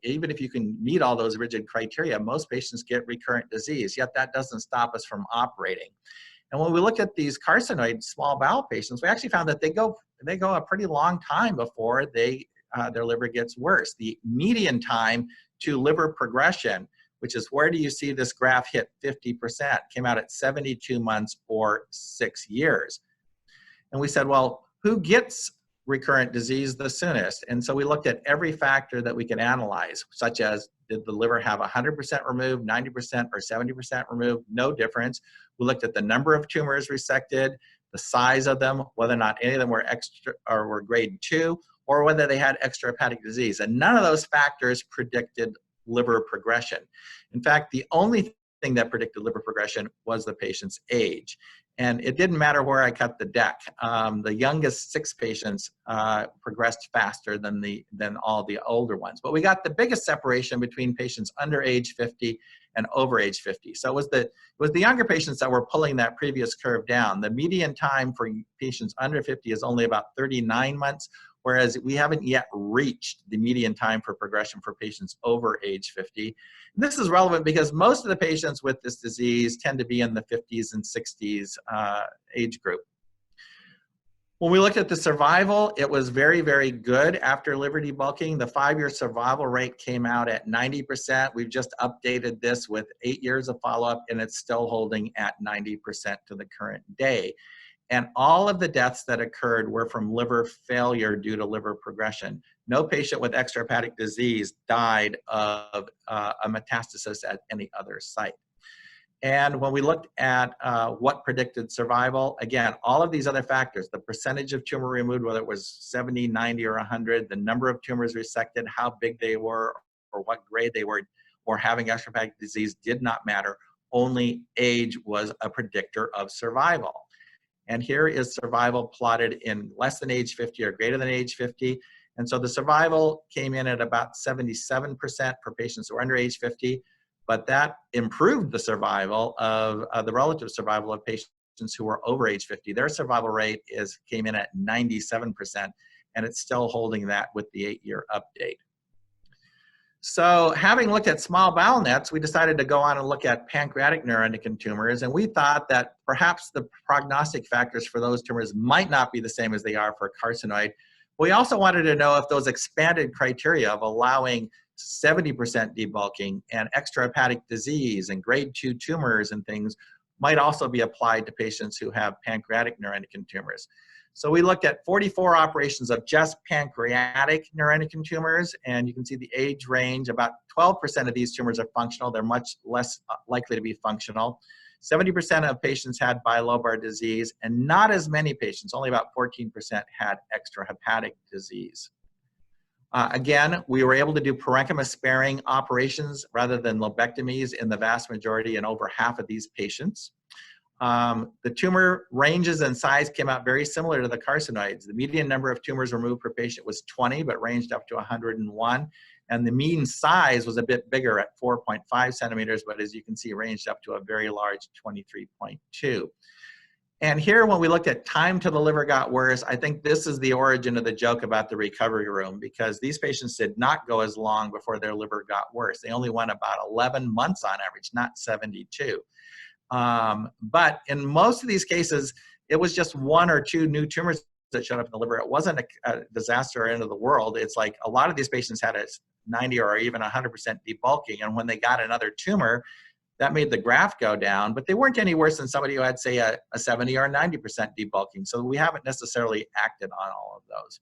even if you can meet all those rigid criteria, most patients get recurrent disease, yet that doesn't stop us from operating. And when we look at these carcinoid small bowel patients, we actually found that they go a pretty long time before their liver gets worse. The median time to liver progression, which is where do you see this graph hit 50%, came out at 72 months or 6 years. And we said, well, who gets recurrent disease the soonest? And so we looked at every factor that we could analyze, such as, did the liver have 100% removed, 90%, or 70% removed? No difference. We looked at the number of tumors resected, the size of them, whether or not any of them were were grade 2, or whether they had extrahepatic disease. And none of those factors predicted liver progression. In fact, the only thing that predicted liver progression was the patient's age. And it didn't matter where I cut the deck. The youngest 6 patients progressed faster than all the older ones. But we got the biggest separation between patients under age 50 and over age 50. So it was the younger patients that were pulling that previous curve down. The median time for patients under 50 is only about 39 months, whereas we haven't yet reached the median time for progression for patients over age 50. This is relevant because most of the patients with this disease tend to be in the 50s and 60s age group. When we looked at the survival, it was very, very good after liver debulking. The 5-year survival rate came out at 90%. We've just updated this with 8 years of follow-up, and it's still holding at 90% to the current day. And all of the deaths that occurred were from liver failure due to liver progression. No patient with extrahepatic disease died of a metastasis at any other site. And when we looked at what predicted survival, again, all of these other factors, the percentage of tumor removed, whether it was 70, 90, or 100, the number of tumors resected, how big they were, or what grade they were, or having extrahepatic disease did not matter. Only age was a predictor of survival. And here is survival plotted in less than age 50 or greater than age 50. And so the survival came in at about 77% for patients who are under age 50, but that improved the survival of the relative survival of patients who were over age 50. Their survival rate came in at 97%, and it's still holding that with the 8-year update. So having looked at small bowel nets, we decided to go on and look at pancreatic neuroendocrine tumors, and we thought that perhaps the prognostic factors for those tumors might not be the same as they are for carcinoid. We also wanted to know if those expanded criteria of allowing 70% debulking and extrahepatic disease and grade 2 tumors and things might also be applied to patients who have pancreatic neuroendocrine tumors. So we looked at 44 operations of just pancreatic neuroendocrine tumors, and you can see the age range. About 12% of these tumors are functional. They're much less likely to be functional. 70% of patients had bilobar disease, and not as many patients, only about 14%, had extrahepatic disease. Again, we were able to do parenchyma sparing operations rather than lobectomies in the vast majority and over half of these patients. The tumor ranges and size came out very similar to the carcinoids. The median number of tumors removed per patient was 20, but ranged up to 101. And the mean size was a bit bigger at 4.5 centimeters, but as you can see, ranged up to a very large 23.2. And here, when we looked at time to the liver got worse, I think this is the origin of the joke about the recovery room, because these patients did not go as long before their liver got worse. They only went about 11 months on average, not 72. But in most of these cases, it was just 1 or 2 new tumors that showed up in the liver. It wasn't a disaster or end of the world. It's like a lot of these patients had a 90 or even 100% debulking, and when they got another tumor, that made the graph go down, but they weren't any worse than somebody who had, say, a 70 or 90% debulking. So we haven't necessarily acted on all of those.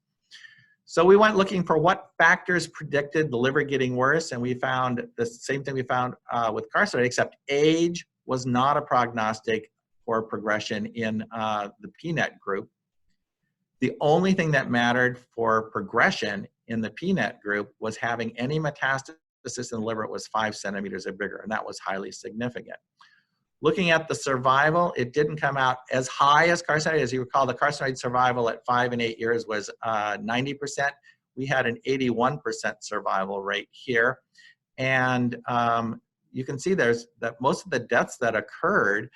So we went looking for what factors predicted the liver getting worse, and we found the same thing we found with carcinoid, except age was not a prognostic for progression in the PNET group. The only thing that mattered for progression in the PNET group was having any metastasis in the liver. It was 5 centimeters or bigger, and that was highly significant. Looking at the survival, it didn't come out as high as carcinoid. As you recall, the carcinoid survival at 5 and 8 years was 90%. We had an 81% survival rate here. And you can see that most of the deaths that occurred,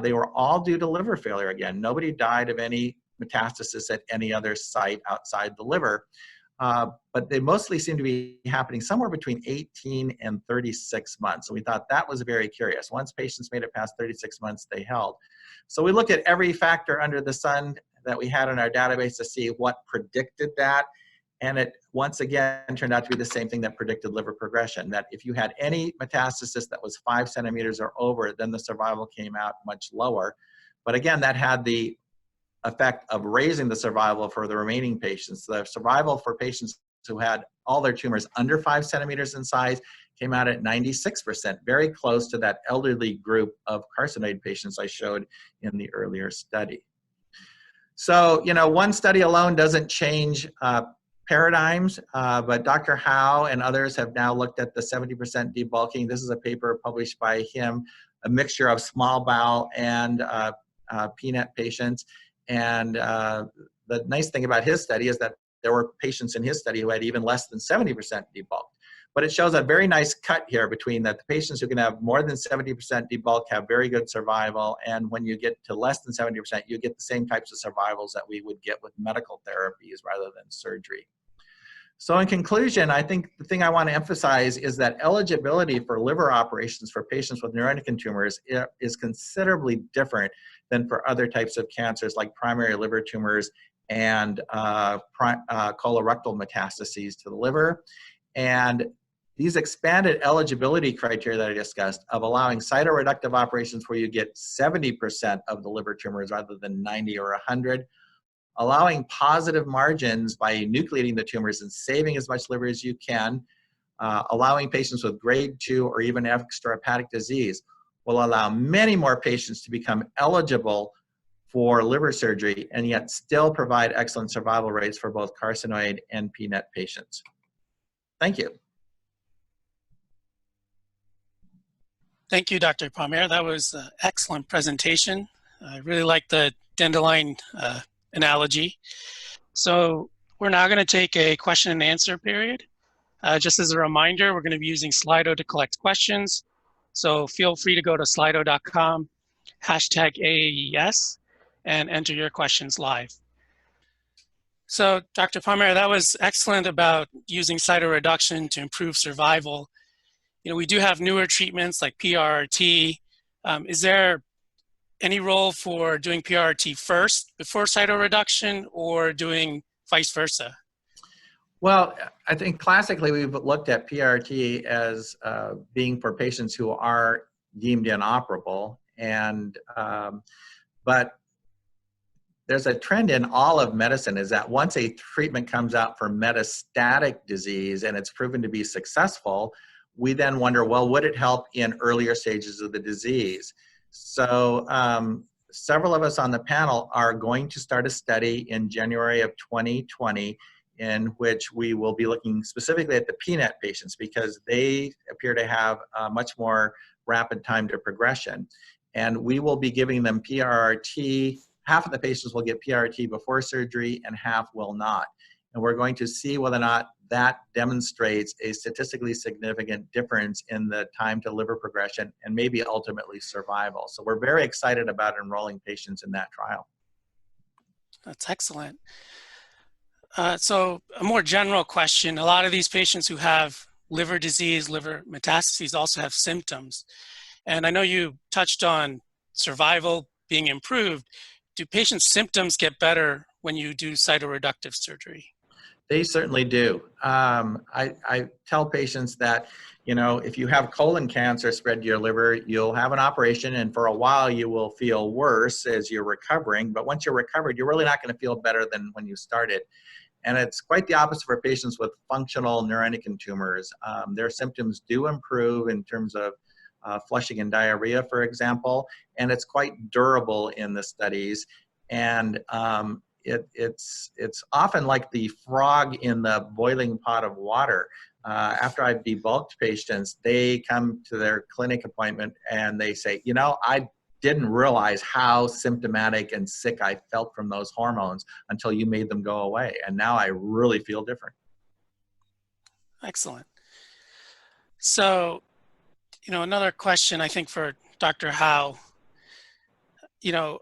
they were all due to liver failure again. Nobody died of any metastasis at any other site outside the liver. But they mostly seem to be happening somewhere between 18 and 36 months. So we thought that was very curious. Once patients made it past 36 months, they held. So we looked at every factor under the sun that we had in our database to see what predicted that. And it, once again, turned out to be the same thing that predicted liver progression, that if you had any metastasis that was 5 centimeters or over, then the survival came out much lower. But again, that had the effect of raising the survival for the remaining patients. The survival for patients who had all their tumors under 5 centimeters in size came out at 96%, very close to that elderly group of carcinoid patients I showed in the earlier study. So, you know, one study alone doesn't change paradigms, but Dr. Howe and others have now looked at the 70% debulking. This is a paper published by him, a mixture of small bowel and PNET patients. And the nice thing about his study is that there were patients in his study who had even less than 70% debulked. But it shows a very nice cut here between that the patients who can have more than 70% debulk have very good survival, and when you get to less than 70%, you get the same types of survivals that we would get with medical therapies rather than surgery. So in conclusion, I think the thing I want to emphasize is that eligibility for liver operations for patients with neuroendocrine tumors is considerably different than for other types of cancers like primary liver tumors and colorectal metastases to the liver. And these expanded eligibility criteria that I discussed of allowing cytoreductive operations where you get 70% of the liver tumors rather than 90 or 100, allowing positive margins by nucleating the tumors and saving as much liver as you can, allowing patients with grade 2 or even extrahepatic disease. will allow many more patients to become eligible for liver surgery and yet still provide excellent survival rates for both carcinoid and PNET patients. Thank you. Thank you, Dr. Pommier. That was an excellent presentation. I really like the dandelion analogy. So we're now going to take a question and answer period. Just as a reminder, we're going to be using Slido to collect questions. So feel free to go to slido.com, hashtag AAES, and enter your questions live. So Dr. Pommier, that was excellent about using cytoreduction to improve survival. You know, we do have newer treatments like PRRT. Is there any role for doing PRRT first before cytoreduction or doing vice versa? Well, I think classically we've looked at PRRT as being for patients who are deemed inoperable, and but there's a trend in all of medicine is that once a treatment comes out for metastatic disease and it's proven to be successful, we then wonder, well, would it help in earlier stages of the disease? So several of us on the panel are going to start a study in January of 2020 in which we will be looking specifically at the PNET patients because they appear to have a much more rapid time to progression. And we will be giving them PRRT. Half of the patients will get PRRT before surgery and half will not. And we're going to see whether or not that demonstrates a statistically significant difference in the time to liver progression and maybe ultimately survival. So we're very excited about enrolling patients in that trial. That's excellent. So a more general question, a lot of these patients who have liver disease, liver metastases also have symptoms. And I know you touched on survival being improved. Do patients' symptoms get better when you do cytoreductive surgery? They certainly do. I tell patients that, you know, if you have colon cancer spread to your liver, you'll have an operation and for a while you will feel worse as you're recovering. But once you're recovered, you're really not going to feel better than when you started. And it's quite the opposite for patients with functional neuroendocrine tumors. Their symptoms do improve in terms of flushing and diarrhea, for example, and it's quite durable in the studies. And it's often like the frog in the boiling pot of water. After I've debulked patients, they come to their clinic appointment and they say, you know, I didn't realize how symptomatic and sick I felt from those hormones until you made them go away. And now I really feel different. Excellent. So, you know, another question I think for Dr. Howe, you know,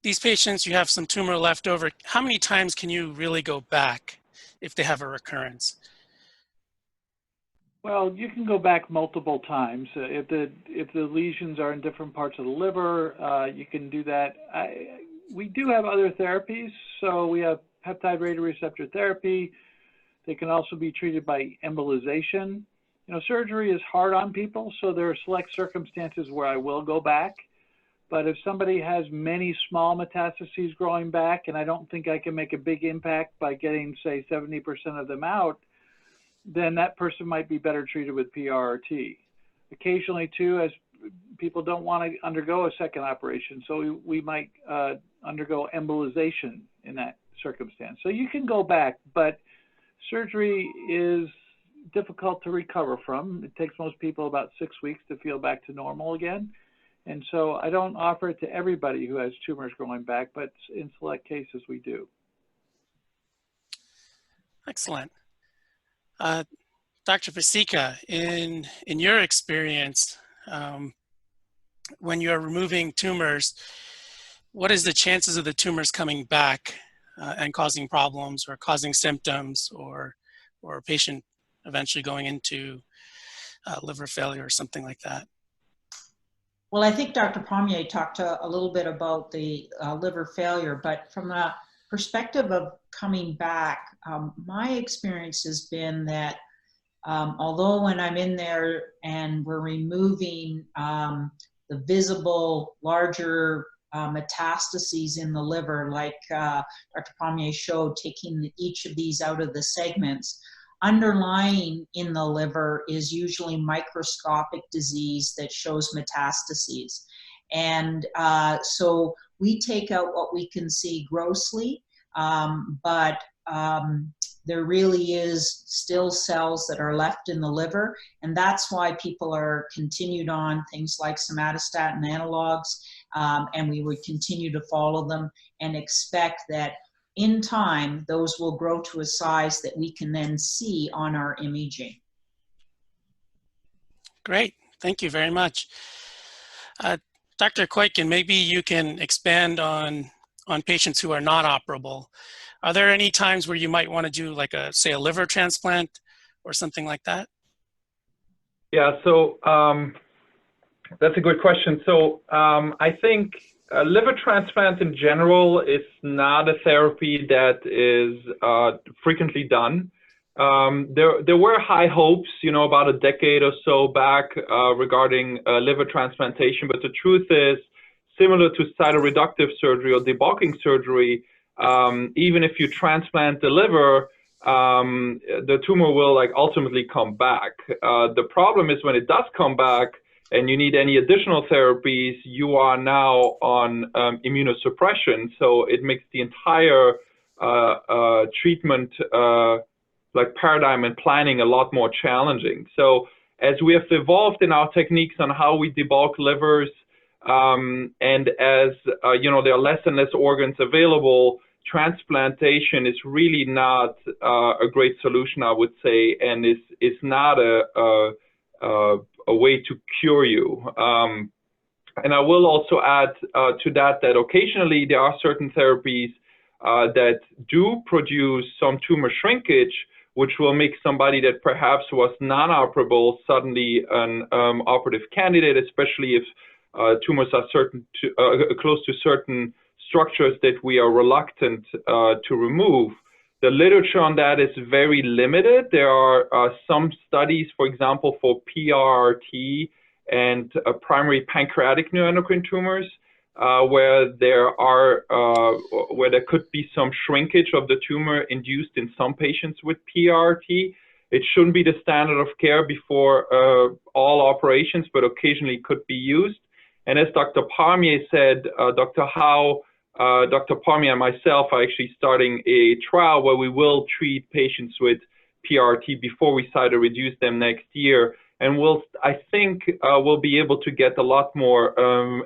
these patients, you have some tumor left over. How many times can you really go back if they have a recurrence? Well, you can go back multiple times. If the lesions are in different parts of the liver, you can do that. We do have other therapies. So we have peptide radioreceptor therapy. They can also be treated by embolization. You know, surgery is hard on people, so there are select circumstances where I will go back. But if somebody has many small metastases growing back, and I don't think I can make a big impact by getting, say, 70% of them out, then that person might be better treated with PRRT. Occasionally, too, as people don't want to undergo a second operation, so we might undergo embolization in that circumstance. So you can go back, but surgery is difficult to recover from. It takes most people about 6 weeks to feel back to normal again. And so I don't offer it to everybody who has tumors growing back, but in select cases we do. Excellent. Dr. Pasieka, in your experience, when you're removing tumors, what is the chances of the tumors coming back and causing problems or causing symptoms or a patient eventually going into liver failure or something like that? Well, I think Dr. Pommier talked a little bit about the liver failure, but from the perspective of coming back, my experience has been that although when I'm in there and we're removing the visible larger metastases in the liver, like Dr. Pommier showed, taking each of these out of the segments, underlying in the liver is usually microscopic disease that shows metastases. And so we take out what we can see grossly, but there really is still cells that are left in the liver, and that's why people are continued on things like somatostatin analogs, and we would continue to follow them and expect that in time those will grow to a size that we can then see on our imaging. Great, thank you very much. Dr. Keutgen, maybe you can expand on patients who are not operable. Are there any times where you might want to do like say a liver transplant or something like that? Yeah, so that's a good question. So I think liver transplant in general is not a therapy that is frequently done. There were high hopes, about a decade or so back regarding liver transplantation, but the truth is, similar to cytoreductive surgery or debulking surgery, even if you transplant the liver, the tumor will ultimately come back. The problem is when it does come back and you need any additional therapies, you are now on immunosuppression. So it makes the entire treatment paradigm and planning a lot more challenging. So as we have evolved in our techniques on how we debulk livers, and as there are less and less organs available, transplantation is really not a great solution, I would say, and is not a way to cure you. And I will also add to that occasionally there are certain therapies that do produce some tumor shrinkage, which will make somebody that perhaps was non-operable suddenly an operative candidate, especially if tumors are close to certain structures that we are reluctant to remove. The literature on that is very limited. There are some studies, for example, for PRRT and primary pancreatic neuroendocrine tumors, where there could be some shrinkage of the tumor induced in some patients with PRRT. It shouldn't be the standard of care before all operations, but occasionally could be used. And as Dr. Pommier said, Dr. Howe, Dr. Pommier and myself are actually starting a trial where we will treat patients with PRRT before we cytoreduce them next year. And I think we'll be able to get a lot more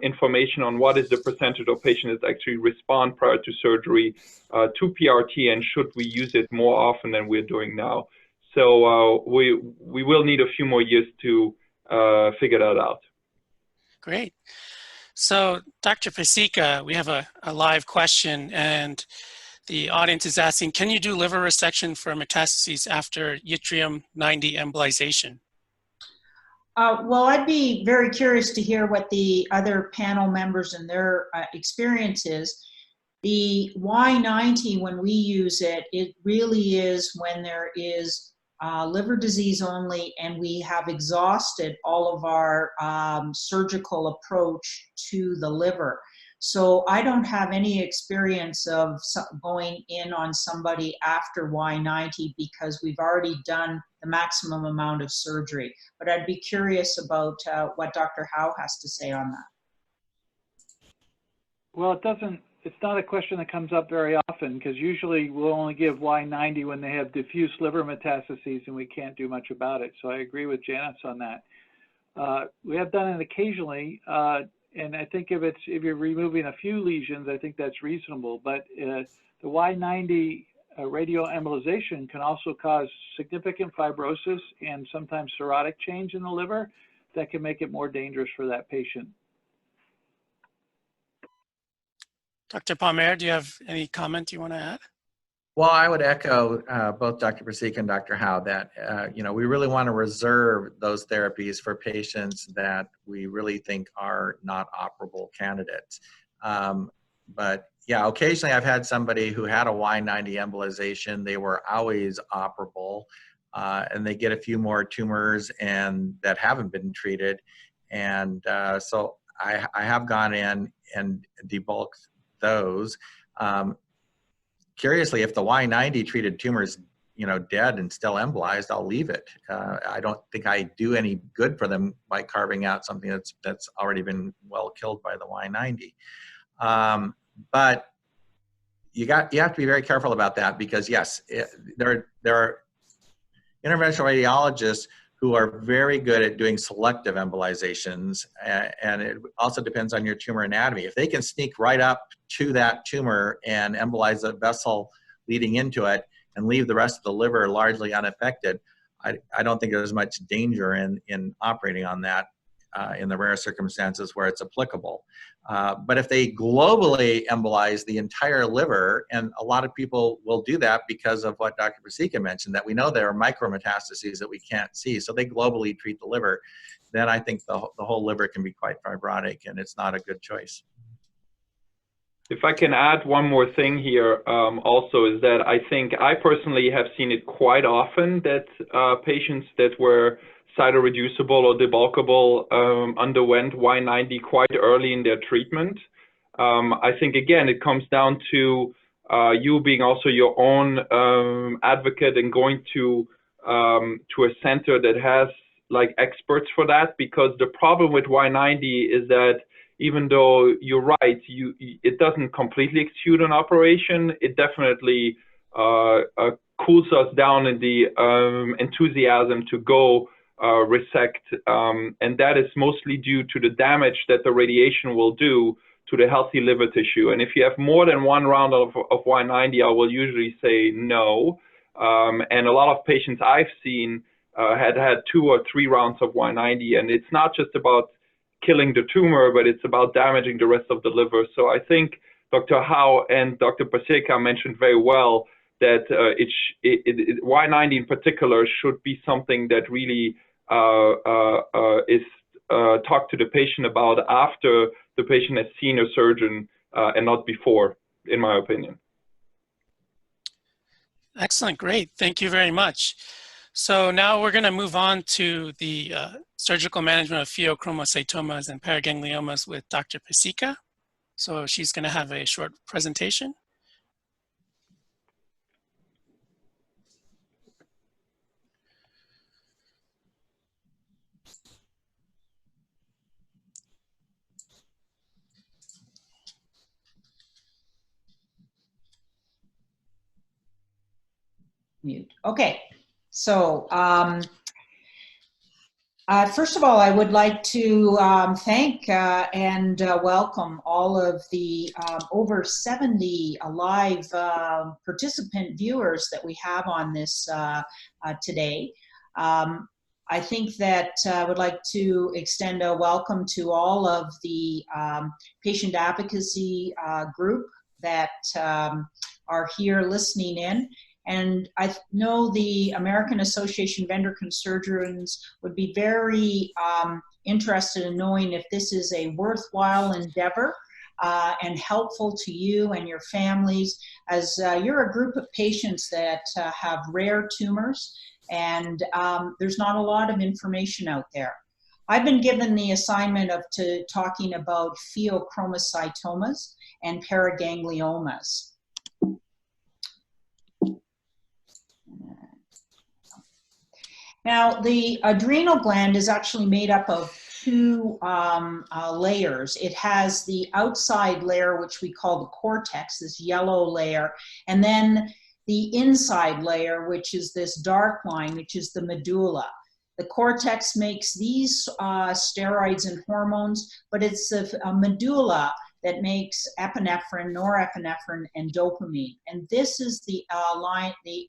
information on what is the percentage of patients that actually respond prior to surgery to PRRT, and should we use it more often than we're doing now. So we will need a few more years to figure that out. Great. So Dr. Pasieka, we have a live question, and the audience is asking, can you do liver resection for metastases after yttrium-90 embolization? Well, I'd be very curious to hear what the other panel members and their experience is. The Y90, when we use it, it really is when there is liver disease only and we have exhausted all of our surgical approach to the liver. So I don't have any experience of going in on somebody after Y90 because we've already done the maximum amount of surgery. But I'd be curious about what Dr. Howe has to say on that. Well, it's not a question that comes up very often, because usually we'll only give Y90 when they have diffuse liver metastases and we can't do much about it. So I agree with Janice on that. We have done it occasionally, and I think if you're removing a few lesions, I think that's reasonable. But the Y90 radioembolization can also cause significant fibrosis and sometimes cirrhotic change in the liver that can make it more dangerous for that patient. Dr. Pommier, do you have any comment you want to add? Well, I would echo both Dr. Pasieka and Dr. Howe that we really want to reserve those therapies for patients that we really think are not operable candidates. But yeah, occasionally I've had somebody who had a Y90 embolization. They were always operable, and they get a few more tumors and that haven't been treated. And so I have gone in and debulked those. Curiously, if the Y90 treated tumors dead and still embolized, I'll leave it. I don't think I do any good for them by carving out something that's already been well killed by the Y90. But you have to be very careful about that, because yes, there are interventional radiologists who are very good at doing selective embolizations, and it also depends on your tumor anatomy. If they can sneak right up to that tumor and embolize the vessel leading into it and leave the rest of the liver largely unaffected, I don't think there's much danger in operating on that in the rare circumstances where it's applicable. But if they globally embolize the entire liver, and a lot of people will do that because of what Dr. Pasieka mentioned, that we know there are micrometastases that we can't see, so they globally treat the liver, then I think the whole liver can be quite fibrotic, and it's not a good choice. If I can add one more thing here, also, is that I think I personally have seen it quite often that patients that were cytoreducible or debulkable underwent Y90 quite early in their treatment. I think, again, it comes down to you being also your own advocate and going to a center that has like experts for that, because the problem with Y90 is that even though you're right, it doesn't completely execute an operation, it definitely cools us down in the enthusiasm to go resect, and that is mostly due to the damage that the radiation will do to the healthy liver tissue. And if you have more than one round of Y90, I will usually say no. And a lot of patients I've seen had 2 or 3 rounds of Y90, and it's not just about killing the tumor, but it's about damaging the rest of the liver. So I think Dr. Howe and Dr. Pasieka mentioned very well that Y90 in particular should be something that really is talked to the patient about after the patient has seen a surgeon and not before, in my opinion. Excellent, great. Thank you very much. So now we're going to move on to the surgical management of pheochromocytomas and paragangliomas with Dr. Pasieka. So she's going to have a short presentation. Mute. Okay, so first of all, I would like to thank and welcome all of the over 70 live participant viewers that we have on this today. I think that I would like to extend a welcome to all of the patient advocacy group that are here listening in. And I know the American Association of Endocrine Surgeons would be very interested in knowing if this is a worthwhile endeavor and helpful to you and your families, as you're a group of patients that have rare tumors, and there's not a lot of information out there. I've been given the assignment of talking about pheochromocytomas and paragangliomas. Now, the adrenal gland is actually made up of 2 layers. It has the outside layer, which we call the cortex, this yellow layer, and then the inside layer, which is this dark line, which is the medulla. The cortex makes these steroids and hormones, but it's a medulla that makes epinephrine, norepinephrine, and dopamine. And this is the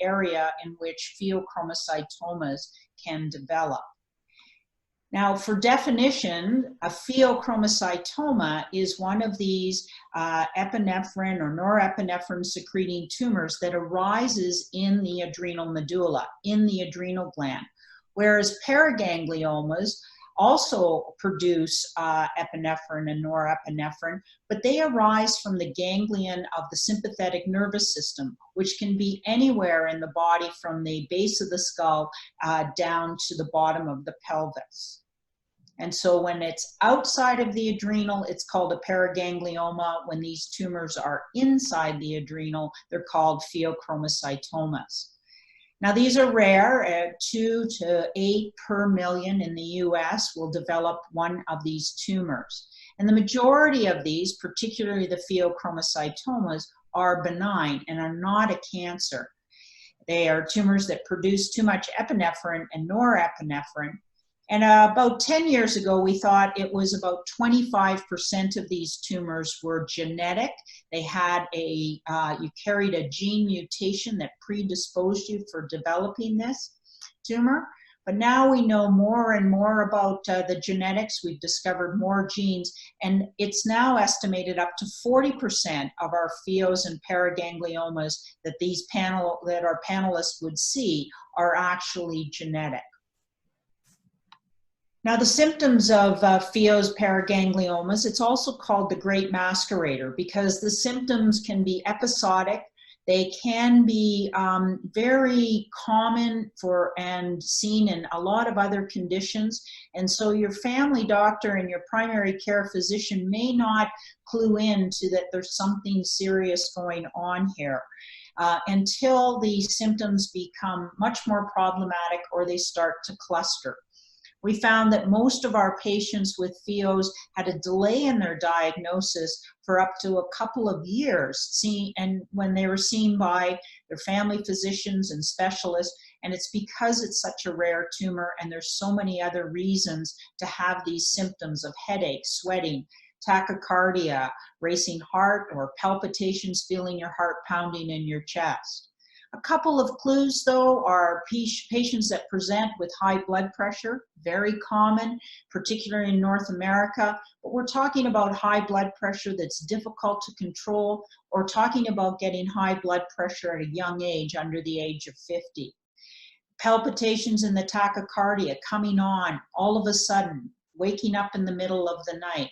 area in which pheochromocytomas can develop. Now, for definition, a pheochromocytoma is one of these epinephrine or norepinephrine secreting tumors that arises in the adrenal medulla, in the adrenal gland, whereas paragangliomas also produce epinephrine and norepinephrine, but they arise from the ganglion of the sympathetic nervous system, which can be anywhere in the body from the base of the skull down to the bottom of the pelvis. And so when it's outside of the adrenal, it's called a paraganglioma. When these tumors are inside the adrenal, they're called pheochromocytomas. Now, these are rare. 2 to 8 per million in the US will develop one of these tumors. And the majority of these, particularly the pheochromocytomas, are benign and are not a cancer. They are tumors that produce too much epinephrine and norepinephrine. And about 10 years ago, we thought it was about 25% of these tumors were genetic. They had you carried a gene mutation that predisposed you for developing this tumor. But now we know more and more about the genetics. We've discovered more genes, and it's now estimated up to 40% of our pheos and paragangliomas that our panelists would see are actually genetic. Now, the symptoms of pheos paragangliomas, it's also called the great masquerader because the symptoms can be episodic. They can be very common and seen in a lot of other conditions. And so your family doctor and your primary care physician may not clue in to that there's something serious going on here until the symptoms become much more problematic or they start to cluster. We found that most of our patients with pheos had a delay in their diagnosis for up to a couple of years, and when they were seen by their family physicians and specialists, and it's because it's such a rare tumor and there's so many other reasons to have these symptoms of headache, sweating, tachycardia, racing heart, or palpitations, feeling your heart pounding in your chest. A couple of clues, though, are patients that present with high blood pressure, very common, particularly in North America, but we're talking about high blood pressure that's difficult to control, or talking about getting high blood pressure at a young age, under the age of 50. Palpitations and the tachycardia coming on all of a sudden, waking up in the middle of the night.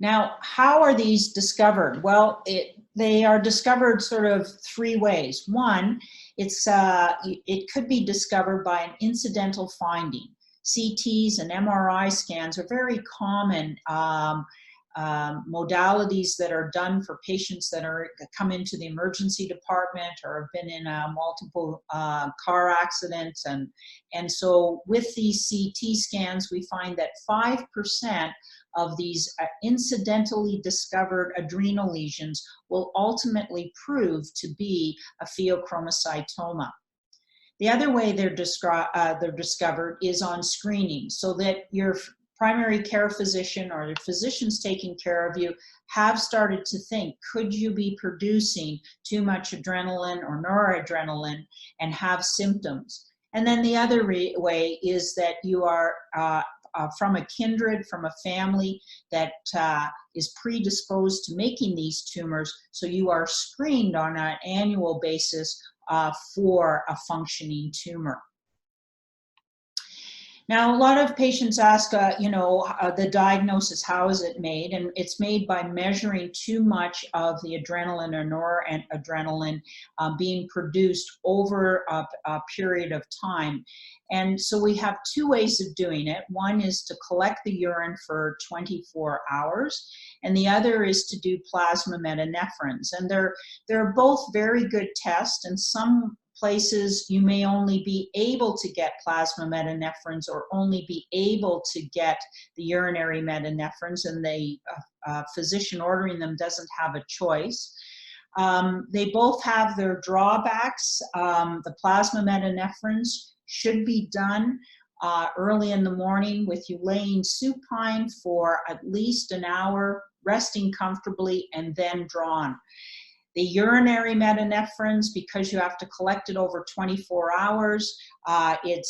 Now, how are these discovered? Well, they are discovered sort of three ways. One, it could be discovered by an incidental finding. CTs and MRI scans are very common modalities that are done for patients that come into the emergency department or have been in multiple car accidents. And so with these CT scans, we find that 5% of these incidentally discovered adrenal lesions will ultimately prove to be a pheochromocytoma. The other way they're discovered is on screening, so that your primary care physician or your physicians taking care of you have started to think, could you be producing too much adrenaline or noradrenaline and have symptoms? And then the other way is that you are from a kindred, from a family that is predisposed to making these tumors, so you are screened on an annual basis for a functioning tumor. Now, a lot of patients ask, the diagnosis, how is it made? And it's made by measuring too much of the adrenaline or noradrenaline being produced over a period of time. And so we have two ways of doing it. One is to collect the urine for 24 hours, and the other is to do plasma metanephrines. And they're both very good tests, and some places you may only be able to get plasma metanephrines or only be able to get the urinary metanephrines, and the physician ordering them doesn't have a choice. They both have their drawbacks. The plasma metanephrines should be done early in the morning with you laying supine for at least an hour, resting comfortably, and then drawn. The urinary metanephrines, because you have to collect it over 24 hours, it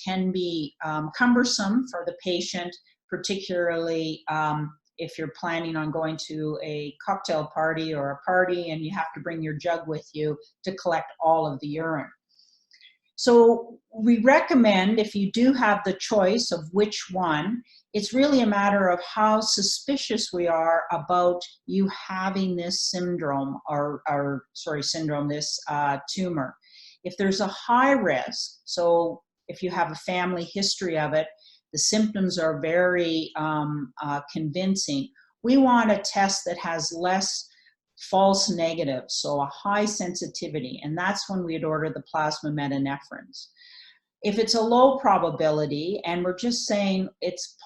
can be cumbersome for the patient, particularly if you're planning on going to a cocktail party or a party and you have to bring your jug with you to collect all of the urine. So we recommend, if you do have the choice of which one, it's really a matter of how suspicious we are about you having this syndrome, this tumor. If there's a high risk, so if you have a family history of it, the symptoms are very convincing. We want a test that has less false negative, so a high sensitivity, and that's when we'd order the plasma metanephrines. If it's a low probability and we're just saying it's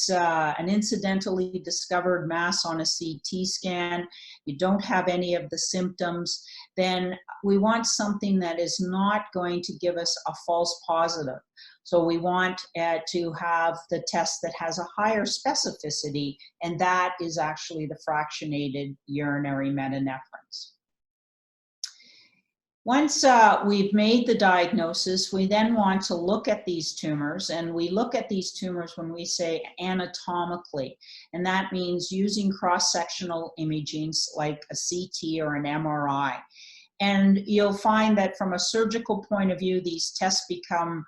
an incidentally discovered mass on a CT scan, you don't have any of the symptoms, then we want something that is not going to give us a false positive. So we want to have the test that has a higher specificity, and that is actually the fractionated urinary metanephrines. Once we've made the diagnosis, we then want to look at these tumors, and we look at these tumors when we say anatomically, and that means using cross-sectional imaging like a CT or an MRI. And you'll find that from a surgical point of view, these tests become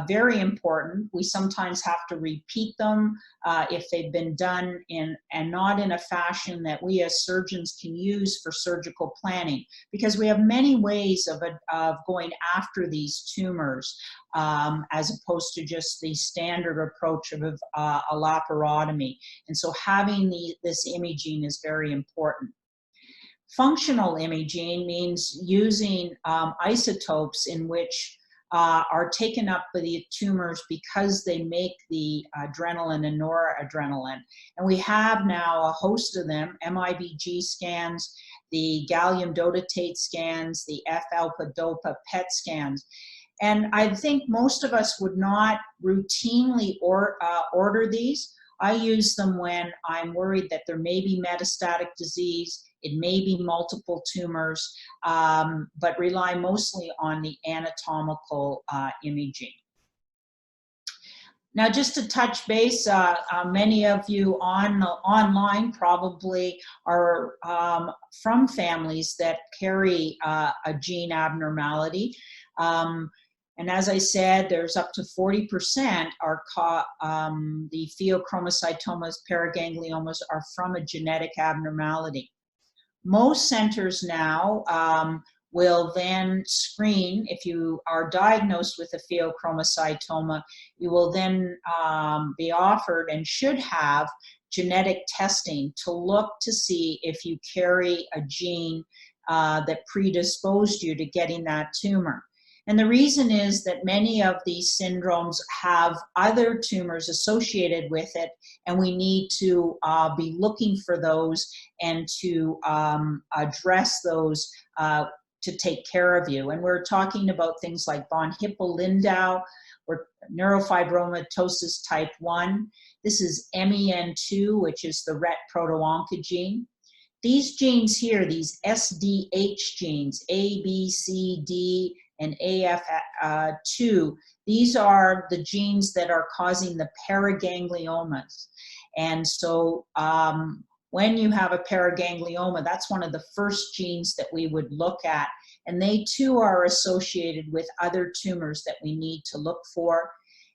very important. We sometimes have to repeat them if they've been done and not in a fashion that we as surgeons can use for surgical planning, because we have many ways of going after these tumors as opposed to just the standard approach of a laparotomy. And so having this imaging is very important. Functional imaging means using isotopes in which are taken up by the tumors because they make the adrenaline and noradrenaline. And we have now a host of them, MIBG scans, the gallium dotatate scans, the F-alpha dopa PET scans. And I think most of us would not routinely order these. I use them when I'm worried that there may be metastatic disease, it may be multiple tumors, but rely mostly on the anatomical imaging. Now, just to touch base, many of you online probably are from families that carry a gene abnormality. And as I said, there's up to 40% are the Pheochromocytomas, Paragangliomas are from a genetic abnormality. Most centers now will then screen. If you are diagnosed with a pheochromocytoma, you will then be offered and should have genetic testing to look to see if you carry a gene that predisposed you to getting that tumor. And the reason is that many of these syndromes have other tumors associated with it, and we need to be looking for those and to address those to take care of you. And we're talking about things like von Hippel-Lindau or neurofibromatosis type 1. This is MEN2, which is the RET proto-oncogene. These genes here, these SDH genes, A, B, C, D, and AF2, these are the genes that are causing the paragangliomas. And so when you have a paraganglioma, that's one of the first genes that we would look at. And they too are associated with other tumors that we need to look for.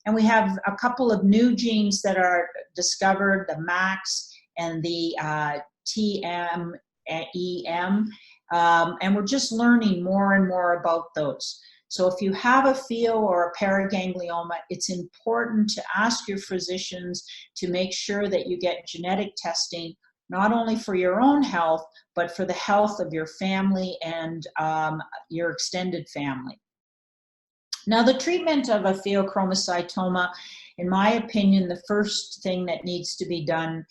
And we have a couple of new genes that are discovered, the MAX and the TMEM. And we're just learning more and more about those. So if you have a pheo or a paraganglioma, it's important to ask your physicians to make sure that you get genetic testing, not only for your own health, but for the health of your family and your extended family. Now, the treatment of a pheochromocytoma, in my opinion, the first thing that needs to be done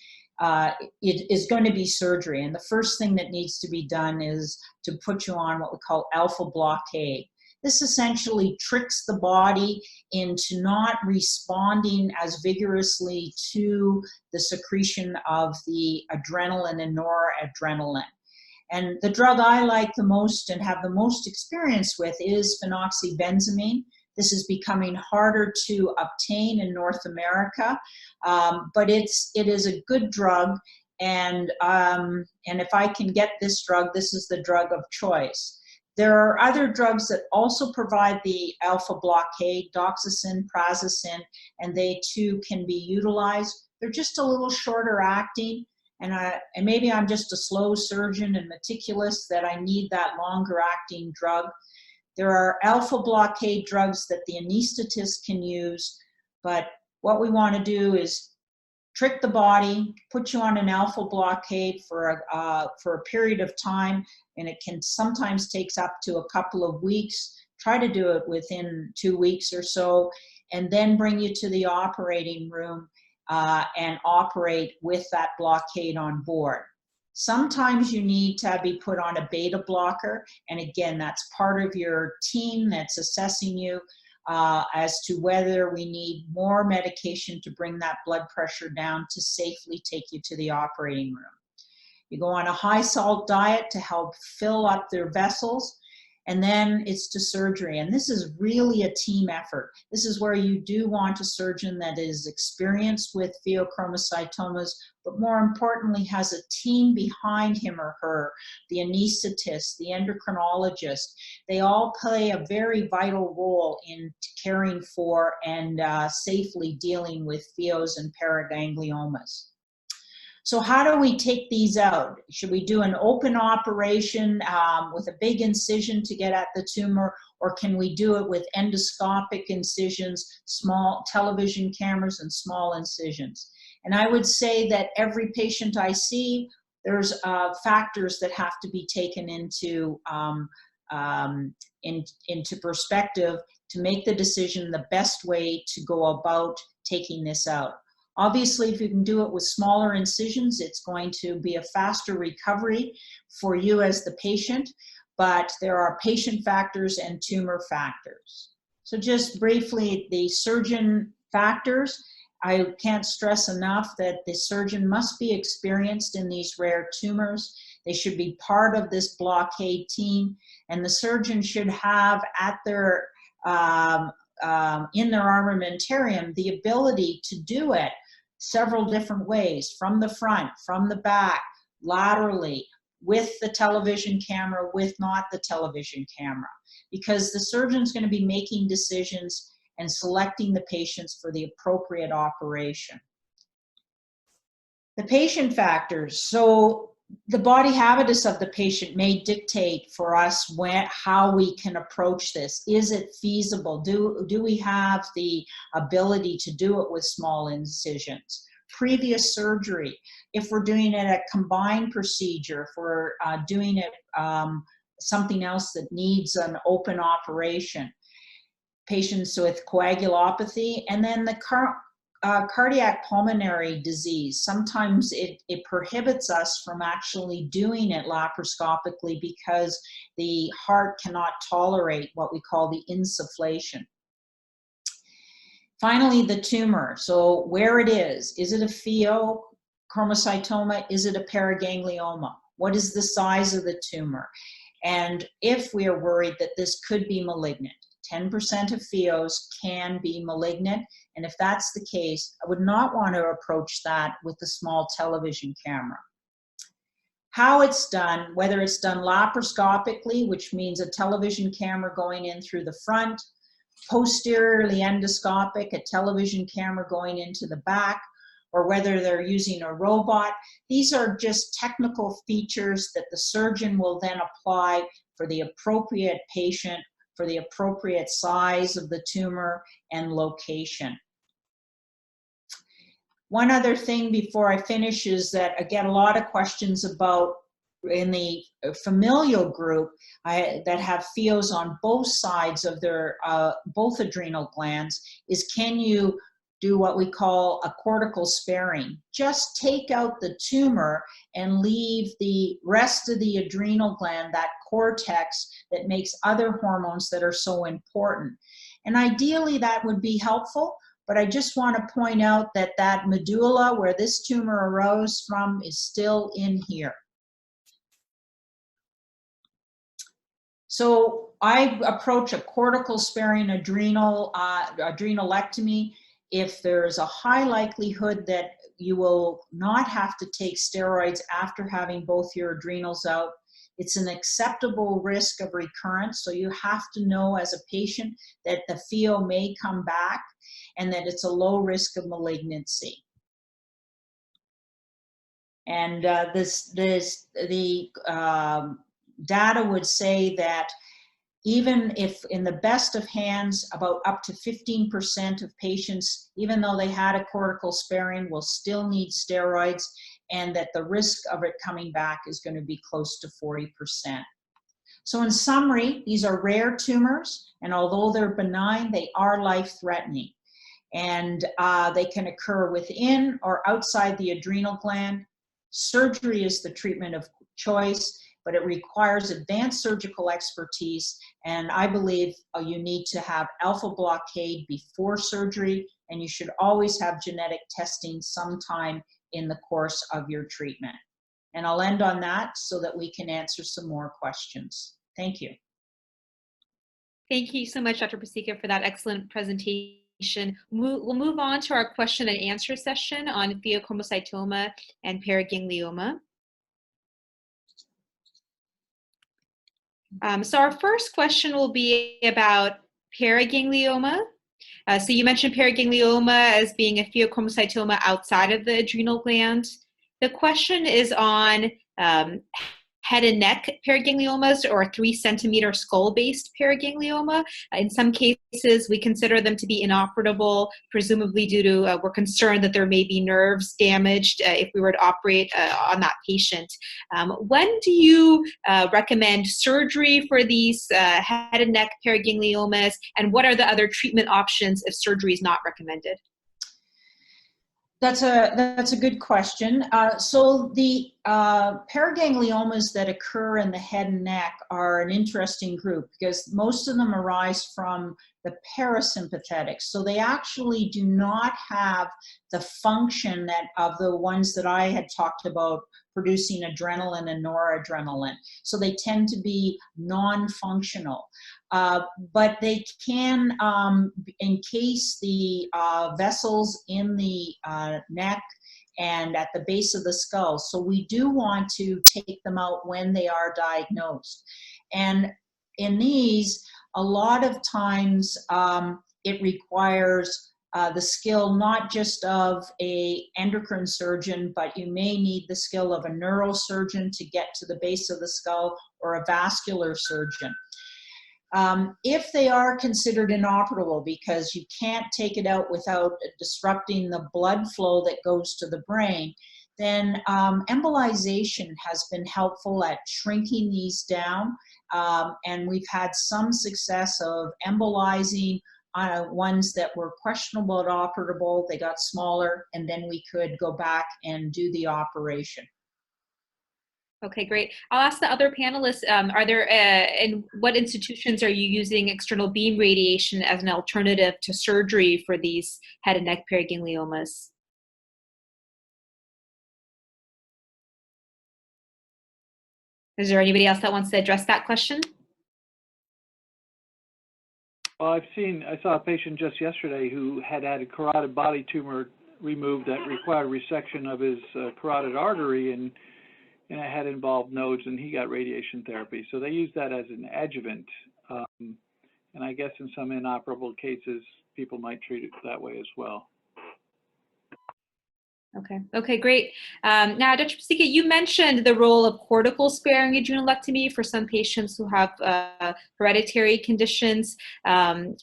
it is going to be surgery. And the first thing that needs to be done is to put you on what we call alpha blockade. This essentially tricks the body into not responding as vigorously to the secretion of the adrenaline and noradrenaline. And the drug I like the most and have the most experience with is phenoxybenzamine. This is becoming harder to obtain in North America, but it is a good drug, and if I can get this drug, this is the drug of choice. There are other drugs that also provide the alpha blockade, doxycycline, prazosin, and they too can be utilized. They're just a little shorter acting, and maybe I'm just a slow surgeon and meticulous that I need that longer acting drug. There are alpha blockade drugs that the anesthetist can use, but what we want to do is trick the body, put you on an alpha blockade for a period of time, and it can sometimes takes up to a couple of weeks. Try to do it within 2 weeks or so, and then bring you to the operating room and operate with that blockade on board. Sometimes you need to be put on a beta blocker, and again, that's part of your team that's assessing you as to whether we need more medication to bring that blood pressure down to safely take you to the operating room. You go on a high salt diet to help fill up their vessels, and then it's to surgery. And this is really a team effort. This is where you do want a surgeon that is experienced with pheochromocytomas, but more importantly has a team behind him or her, the anesthetist, the endocrinologist. They all play a very vital role in caring for and safely dealing with pheos and paragangliomas. So how do we take these out? Should we do an open operation with a big incision to get at the tumor, or can we do it with endoscopic incisions, small television cameras, and small incisions? And I would say that every patient I see, there's factors that have to be taken into perspective to make the decision the best way to go about taking this out. Obviously, if you can do it with smaller incisions, it's going to be a faster recovery for you as the patient, but there are patient factors and tumor factors. So just briefly, the surgeon factors, I can't stress enough that the surgeon must be experienced in these rare tumors. They should be part of this blockade team, and the surgeon should have at their in their armamentarium the ability to do it several different ways, from the front, from the back, laterally, with the television camera, with not the television camera, because the surgeon's going to be making decisions and selecting the patients for the appropriate operation. The patient factors. So the body habitus of the patient may dictate for us how we can approach this. Is it feasible? Do we have the ability to do it with small incisions? Previous surgery, if we're doing it a combined procedure, if we're doing it something else that needs an open operation. Patients with coagulopathy, and then the cardiac pulmonary disease. Sometimes it prohibits us from actually doing it laparoscopically because the heart cannot tolerate what we call the insufflation. Finally, the tumor. So where it is it a pheochromocytoma? Is it a paraganglioma? What is the size of the tumor? And if we are worried that this could be malignant, 10% of pheos can be malignant, and if that's the case, I would not want to approach that with a small television camera. How it's done, whether it's done laparoscopically, which means a television camera going in through the front, posteriorly endoscopic, a television camera going into the back, or whether they're using a robot, these are just technical features that the surgeon will then apply for the appropriate patient, for the appropriate size of the tumor and location. One other thing before I finish is that I get a lot of questions about in the familial group that have pheos on both sides of their both adrenal glands is, can you do what we call a cortical sparing? Just take out the tumor and leave the rest of the adrenal gland, that cortex that makes other hormones that are so important. And ideally that would be helpful, but I just want to point out that that medulla where this tumor arose from is still in here. So I approach a cortical sparing adrenalectomy if there's a high likelihood that you will not have to take steroids after having both your adrenals out. It's an acceptable risk of recurrence, so you have to know as a patient that the pheo may come back and that it's a low risk of malignancy. And the data would say that even if in the best of hands, about up to 15% of patients, even though they had a cortical sparing, will still need steroids, and that the risk of it coming back is going to be close to 40%. So in summary, these are rare tumors, and although they're benign, they are life-threatening. And they can occur within or outside the adrenal gland. Surgery is the treatment of choice, but it requires advanced surgical expertise, and I believe you need to have alpha blockade before surgery, and you should always have genetic testing sometime in the course of your treatment. And I'll end on that so that we can answer some more questions. Thank you. Thank you so much, Dr. Pasieka, for that excellent presentation. We'll move on to our question and answer session on pheochromocytoma and paraganglioma. So our first question will be about paraganglioma. So you mentioned paraganglioma as being a pheochromocytoma outside of the adrenal gland. The question is on head and neck paragangliomas or 3-centimeter skull-based paraganglioma. In some cases, we consider them to be inoperable, presumably due to we're concerned that there may be nerves damaged if we were to operate on that patient. When do you recommend surgery for these head and neck paragangliomas, and what are the other treatment options if surgery is not recommended? That's a good question. So the paragangliomas that occur in the head and neck are an interesting group because most of them arise from the parasympathetic. So they actually do not have the function of the ones that I had talked about, producing adrenaline and noradrenaline. So they tend to be non-functional. But they can encase the vessels in the neck and at the base of the skull. So we do want to take them out when they are diagnosed. And in these, a lot of times it requires the skill not just of an endocrine surgeon, but you may need the skill of a neurosurgeon to get to the base of the skull, or a vascular surgeon. If they are considered inoperable because you can't take it out without disrupting the blood flow that goes to the brain, then embolization has been helpful at shrinking these down, and we've had some success of embolizing ones that were questionable at operable. They got smaller, and then we could go back and do the operation. Okay, great. I'll ask the other panelists, are there, in what institutions are you using external beam radiation as an alternative to surgery for these head and neck paragangliomas? Is there anybody else that wants to address that question? Well, I saw a patient just yesterday who had a carotid body tumor removed that required resection of his carotid artery, and it had involved nodes, and he got radiation therapy. So they use that as an adjuvant. And I guess in some inoperable cases, people might treat it that way as well. Okay, great. Now, Dr. Pasieka, you mentioned the role of cortical sparing adrenalectomy for some patients who have hereditary conditions. Can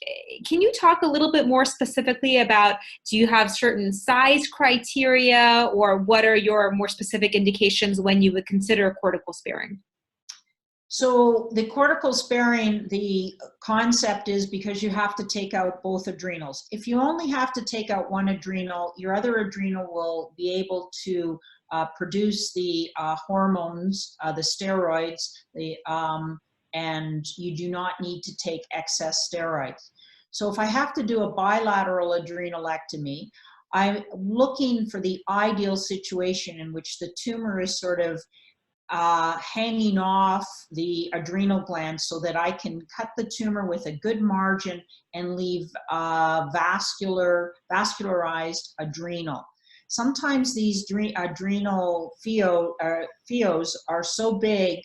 you talk a little bit more specifically about, do you have certain size criteria, or what are your more specific indications when you would consider cortical sparing? So the cortical sparing, the concept is because you have to take out both adrenals. If you only have to take out one adrenal, your other adrenal will be able to produce the hormones, the steroids, and you do not need to take excess steroids. So if I have to do a bilateral adrenalectomy, I'm looking for the ideal situation in which the tumor is sort of hanging off the adrenal gland so that I can cut the tumor with a good margin and leave vascularized adrenal. Sometimes these adrenal pheos are so big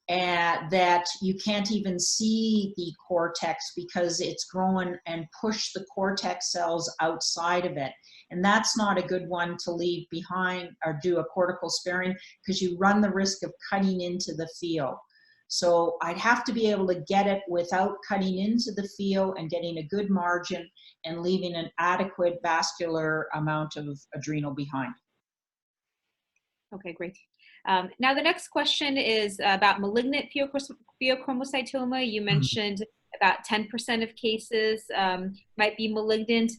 that you can't even see the cortex because it's grown and pushed the cortex cells outside of it. And that's not a good one to leave behind or do a cortical sparing, because you run the risk of cutting into the pheo. So I'd have to be able to get it without cutting into the pheo and getting a good margin and leaving an adequate vascular amount of adrenal behind. Okay, great. Now the next question is about malignant pheochromocytoma. You mentioned about 10% of cases might be malignant.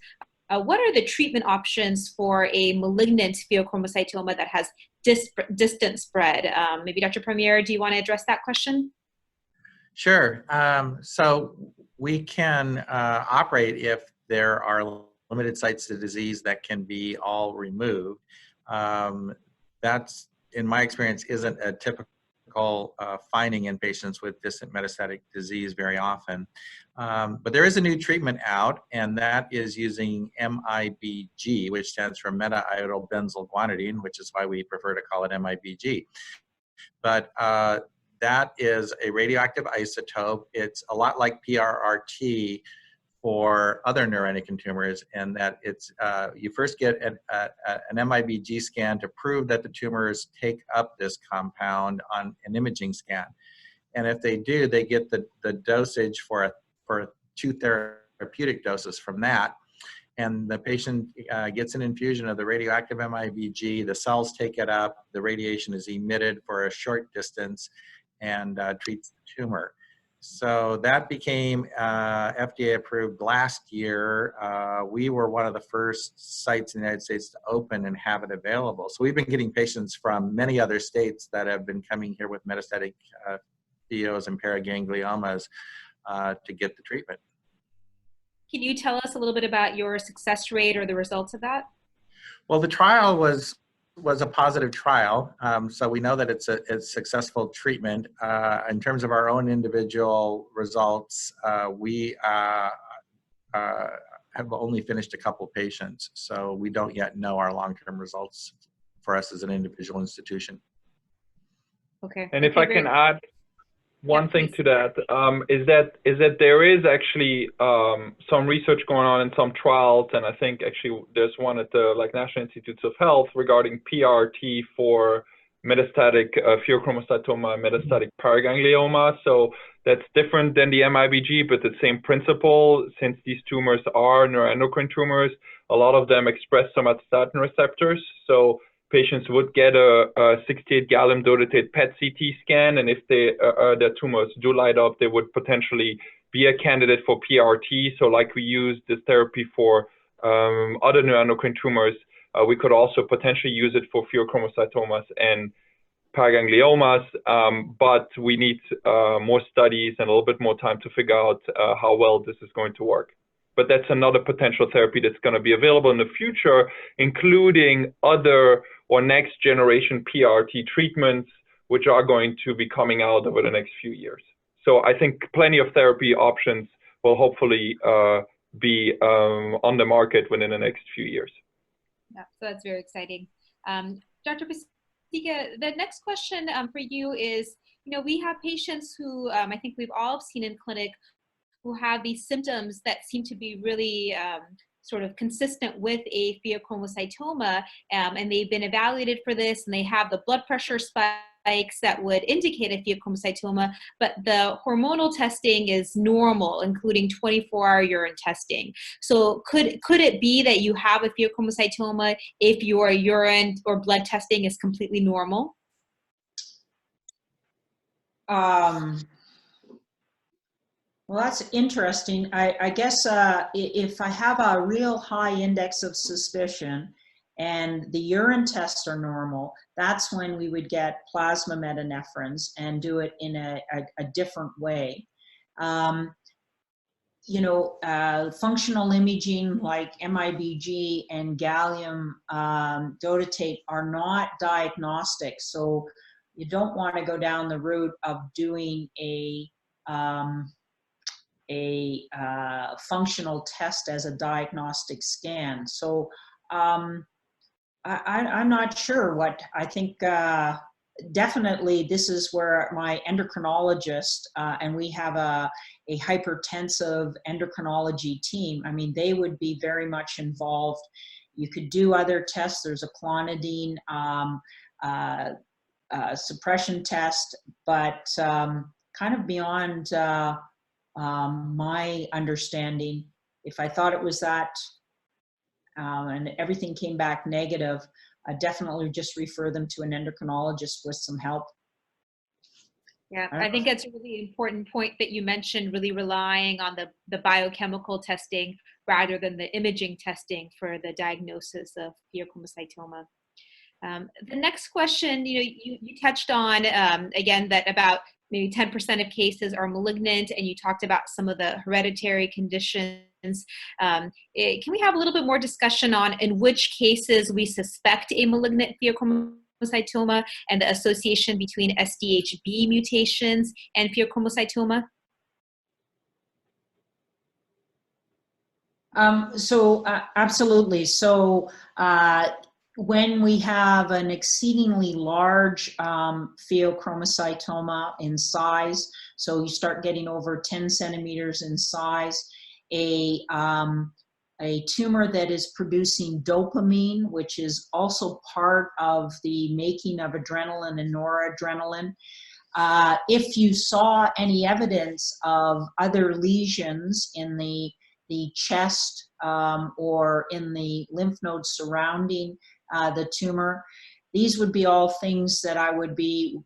What are the treatment options for a malignant pheochromocytoma that has distant spread? Maybe Dr. Pommier, do you want to address that question? Sure. So we can operate if there are limited sites of disease that can be all removed. That's, in my experience, isn't a typical finding in patients with distant metastatic disease very often. But there is a new treatment out, and that is using MIBG, which stands for meta-iodylbenzyl-guanidine, which is why we prefer to call it MIBG. But that is a radioactive isotope. It's a lot like PRRT for other neuroendocrine tumors, and that it's you first get an MIBG scan to prove that the tumors take up this compound on an imaging scan. And if they do, they get the dosage for 2 therapeutic doses from that. And the patient gets an infusion of the radioactive MIBG, the cells take it up, the radiation is emitted for a short distance and treats the tumor. So that became FDA approved last year. We were one of the first sites in the United States to open and have it available. So we've been getting patients from many other states that have been coming here with metastatic pheos and paragangliomas to get the treatment. Can you tell us a little bit about your success rate or the results of that? Well, the trial was a positive trial, so we know that it's a successful treatment. In terms of our own individual results, we have only finished a couple patients, so we don't yet know our long-term results for us as an individual institution. Okay. And if I can add one thing to that, is that there is actually some research going on in some trials, and I think actually there's one at the National Institutes of Health regarding PRT for metastatic pheochromocytoma, metastatic paraganglioma. So that's different than the MIBG, but the same principle. Since these tumors are neuroendocrine tumors, a lot of them express somatostatin receptors. So patients would get a 68 gallium dotatate PET CT scan, and if their tumors do light up, they would potentially be a candidate for PRT. So like we use this therapy for other neuroendocrine tumors, we could also potentially use it for pheochromocytomas and paragangliomas, but we need more studies and a little bit more time to figure out how well this is going to work. But that's another potential therapy that's going to be available in the future, including other or next generation PRT treatments, which are going to be coming out over the next few years. So I think plenty of therapy options will hopefully be on the market within the next few years. Yeah, so that's very exciting. Dr. Pasieka, the next question for you is, we have patients who I think we've all seen in clinic who have these symptoms that seem to be really sort of consistent with a pheochromocytoma, and they've been evaluated for this, and they have the blood pressure spikes that would indicate a pheochromocytoma, but the hormonal testing is normal, including 24-hour urine testing. So could it be that you have a pheochromocytoma if your urine or blood testing is completely normal? Well, that's interesting. I guess if I have a real high index of suspicion and the urine tests are normal, that's when we would get plasma metanephrines and do it in a different way. Functional imaging like MIBG and gallium dotatate are not diagnostic, so you don't want to go down the route of doing a functional test as a diagnostic scan. So I'm not sure what I think. Definitely, this is where my endocrinologist, and we have a hypertensive endocrinology team. I mean, they would be very much involved. You could do other tests. There's a clonidine suppression test, but kind of beyond my understanding. If I thought it was that and everything came back negative, I definitely just refer them to an endocrinologist with some help. Yeah, I think that's a really important point that you mentioned, really relying on the biochemical testing rather than the imaging testing for the diagnosis of pheochromocytoma. The next question, you touched on, again, that about maybe 10% of cases are malignant, and you talked about some of the hereditary conditions. Can we have a little bit more discussion on in which cases we suspect a malignant pheochromocytoma and the association between SDHB mutations and pheochromocytoma? Absolutely. So when we have an exceedingly large pheochromocytoma in size, so you start getting over 10 centimeters in size, a tumor that is producing dopamine, which is also part of the making of adrenaline and noradrenaline. If you saw any evidence of other lesions in the chest or in the lymph nodes surrounding the tumor, these would be all things that I would be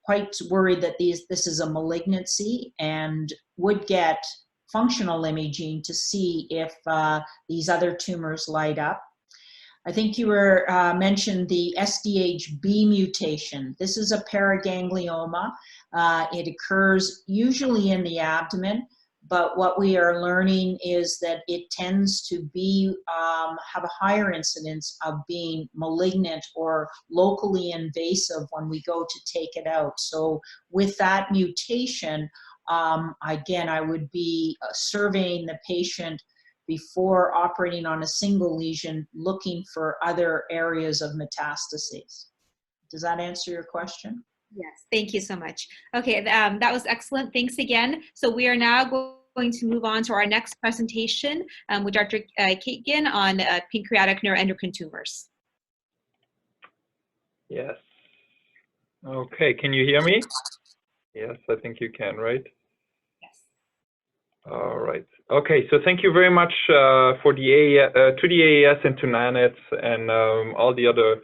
quite worried that this is a malignancy, and would get functional imaging to see if these other tumors light up. I think you were mentioned the SDHB mutation. This is a paraganglioma. It occurs usually in the abdomen, but what we are learning is that it tends to be have a higher incidence of being malignant or locally invasive when we go to take it out. So with that mutation, again, I would be surveying the patient before operating on a single lesion, looking for other areas of metastases. Does that answer your question? Yes, thank you so much. Okay, that was excellent. Thanks again. So we are now going to move on to our next presentation with Dr. Keutgen on pancreatic neuroendocrine tumors. Yes. Okay, can you hear me? Yes, I think you can, right? Yes. All right. Okay, so thank you very much for the AAES and to NANETS and all the other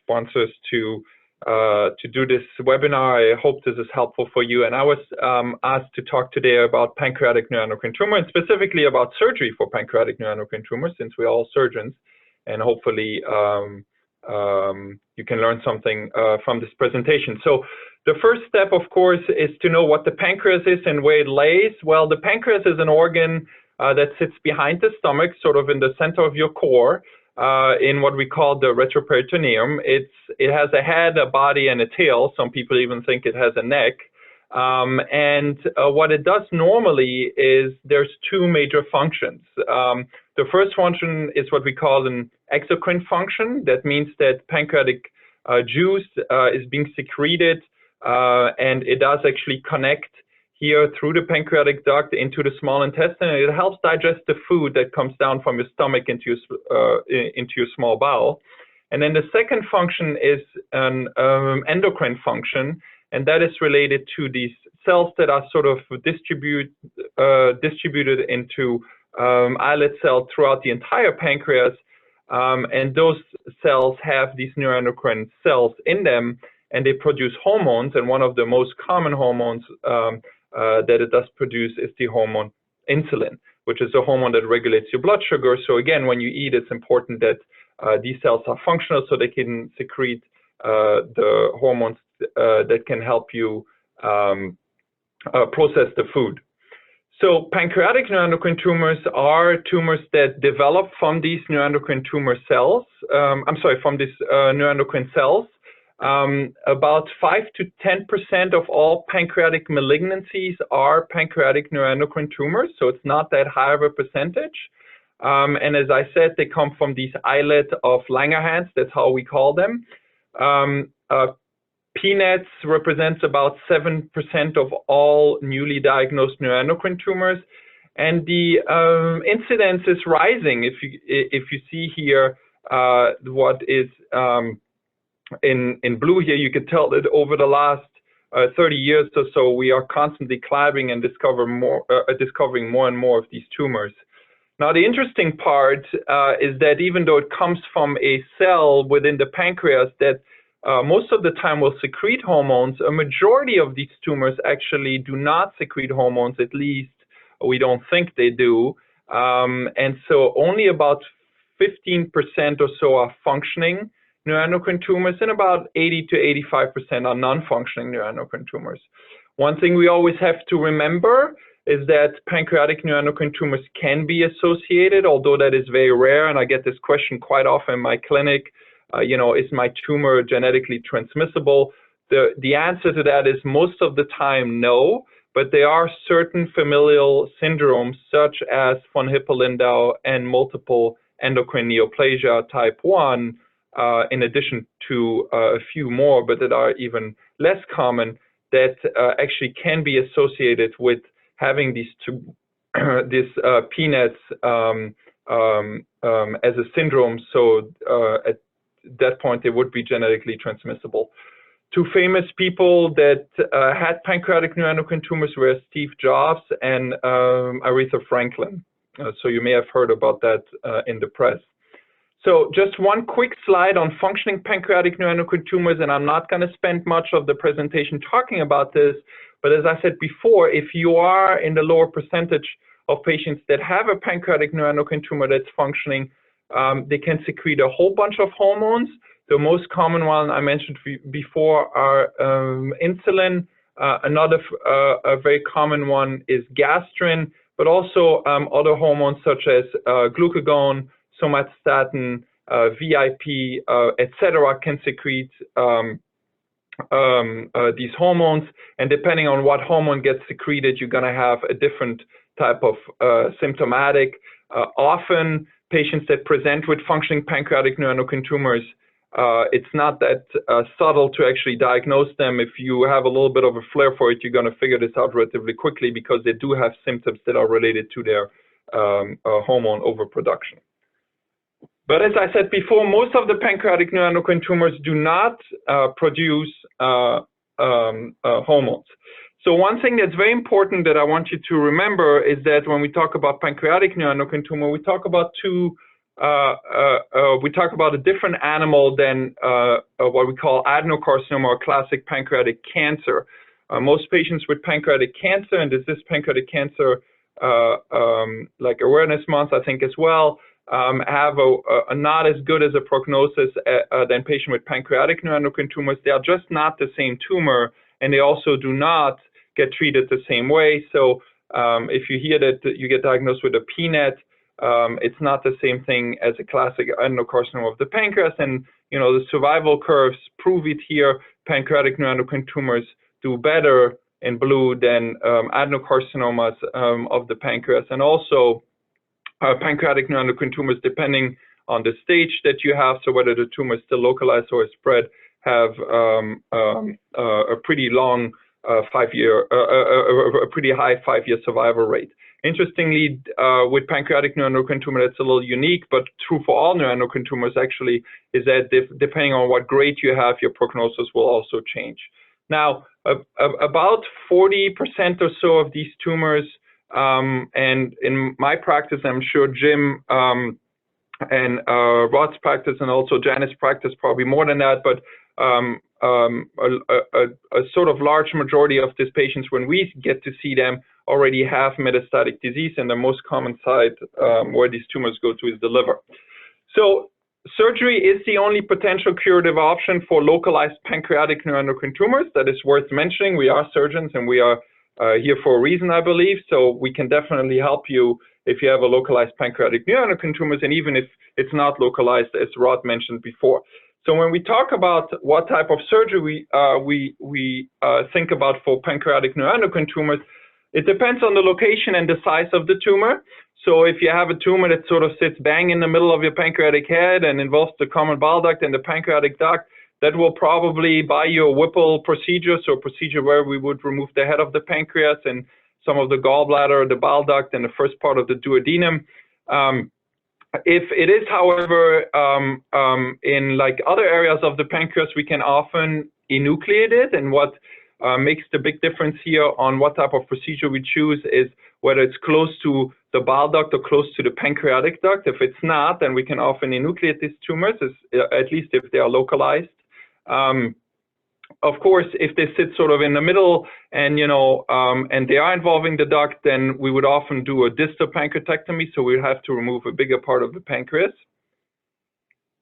sponsors to do this webinar. I hope this is helpful for you. And I was asked to talk today about pancreatic neuroendocrine tumor, and specifically about surgery for pancreatic neuroendocrine tumors, since we're all surgeons, and hopefully you can learn something from this presentation. So the first step, of course, is to know what the pancreas is and where it lays. Well, the pancreas is an organ that sits behind the stomach, sort of in the center of your core, in what we call the retroperitoneum. It has a head, a body, and a tail. Some people even think it has a neck. What it does normally is there's two major functions. The first function is what we call an exocrine function. That means that pancreatic juice is being secreted, and it does actually connect here through the pancreatic duct into the small intestine, and it helps digest the food that comes down from your stomach into your small bowel. And then the second function is an endocrine function, and that is related to these cells that are sort of distributed into islet cells throughout the entire pancreas, and those cells have these neuroendocrine cells in them, and they produce hormones, and one of the most common hormones that it does produce is the hormone insulin, which is a hormone that regulates your blood sugar. So again, when you eat, it's important that these cells are functional so they can secrete the hormones that can help you process the food. So pancreatic neuroendocrine tumors are tumors that develop from these neuroendocrine tumor cells, from these neuroendocrine cells. About 5 to 10% of all pancreatic malignancies are pancreatic neuroendocrine tumors, so it's not that high of a percentage. And as I said, they come from these islet of Langerhans, that's how we call them. PNETs represents about 7% of all newly diagnosed neuroendocrine tumors, and the incidence is rising. If you see here what is in blue here, you can tell that over the last 30 years or so, we are constantly climbing and discovering more and more of these tumors. Now, the interesting part is that even though it comes from a cell within the pancreas that most of the time will secrete hormones, a majority of these tumors actually do not secrete hormones, at least we don't think they do. And so only about 15% or so are functioning neuroendocrine tumors, and about 80 to 85% are non-functioning neuroendocrine tumors. One thing we always have to remember is that pancreatic neuroendocrine tumors can be associated, although that is very rare, and I get this question quite often in my clinic, you know, is my tumor genetically transmissible? The answer to that is most of the time no, but there are certain familial syndromes such as von Hippel-Lindau and multiple endocrine neoplasia type 1, in addition to a few more, but that are even less common, that actually can be associated with having these PNETs as a syndrome. So at that point, they would be genetically transmissible. Two famous people that had pancreatic neuroendocrine tumors were Steve Jobs and Aretha Franklin. So you may have heard about that in the press. So just one quick slide on functioning pancreatic neuroendocrine tumors, and I'm not going to spend much of the presentation talking about this, but as I said before, if you are in the lower percentage of patients that have a pancreatic neuroendocrine tumor that's functioning, they can secrete a whole bunch of hormones. The most common one I mentioned before are insulin. Another very common one is gastrin, but also other hormones such as glucagon, somatostatin, VIP, etc. can secrete these hormones, and depending on what hormone gets secreted, you're going to have a different type of symptomatic. Often, patients that present with functioning pancreatic neuroendocrine tumors, it's not that subtle to actually diagnose them. If you have a little bit of a flare for it, you're going to figure this out relatively quickly because they do have symptoms that are related to their hormone overproduction. But as I said before, most of the pancreatic neuroendocrine tumors do not produce hormones. So one thing that's very important that I want you to remember is that when we talk about pancreatic neuroendocrine tumor, we talk about a different animal than what we call adenocarcinoma or classic pancreatic cancer. Most patients with pancreatic cancer, and this is pancreatic cancer like Awareness Month, I think as well, have a not as good as a prognosis than patients with pancreatic neuroendocrine tumors. They are just not the same tumor, and they also do not get treated the same way. So if you hear that you get diagnosed with a PNET, it's not the same thing as a classic adenocarcinoma of the pancreas. And you know, the survival curves prove it here. Pancreatic neuroendocrine tumors do better in blue than adenocarcinomas of the pancreas, and also pancreatic neuroendocrine tumors, depending on the stage that you have, so whether the tumor is still localized or spread, have a pretty long a pretty high 5-year survival rate. Interestingly, with pancreatic neuroendocrine tumor, that's a little unique, but true for all neuroendocrine tumors actually, is that depending on what grade you have, your prognosis will also change. Now, about 40% or so of these tumors, and in my practice, I'm sure Jim and Rod's practice and also Janice's practice probably more than that, but a sort of large majority of these patients, when we get to see them, already have metastatic disease, and the most common site where these tumors go to is the liver. So surgery is the only potential curative option for localized pancreatic neuroendocrine tumors. That is worth mentioning. We are surgeons, and we are here for a reason, I believe. So we can definitely help you if you have a localized pancreatic neuroendocrine tumors, and even if it's not localized, as Rod mentioned before. So when we talk about what type of surgery we think about for pancreatic neuroendocrine tumors, it depends on the location and the size of the tumor. So if you have a tumor that sort of sits bang in the middle of your pancreatic head and involves the common bile duct and the pancreatic duct, that will probably buy you a Whipple procedure, so a procedure where we would remove the head of the pancreas and some of the gallbladder, the bile duct, and the first part of the duodenum. If it is, however, in like other areas of the pancreas, we can often enucleate it. And what makes the big difference here on what type of procedure we choose is whether it's close to the bile duct or close to the pancreatic duct. If it's not, then we can often enucleate these tumors, at least if they are localized. Of course, if they sit sort of in the middle and, and they are involving the duct, then we would often do a distal pancreatectomy, so we'd have to remove a bigger part of the pancreas.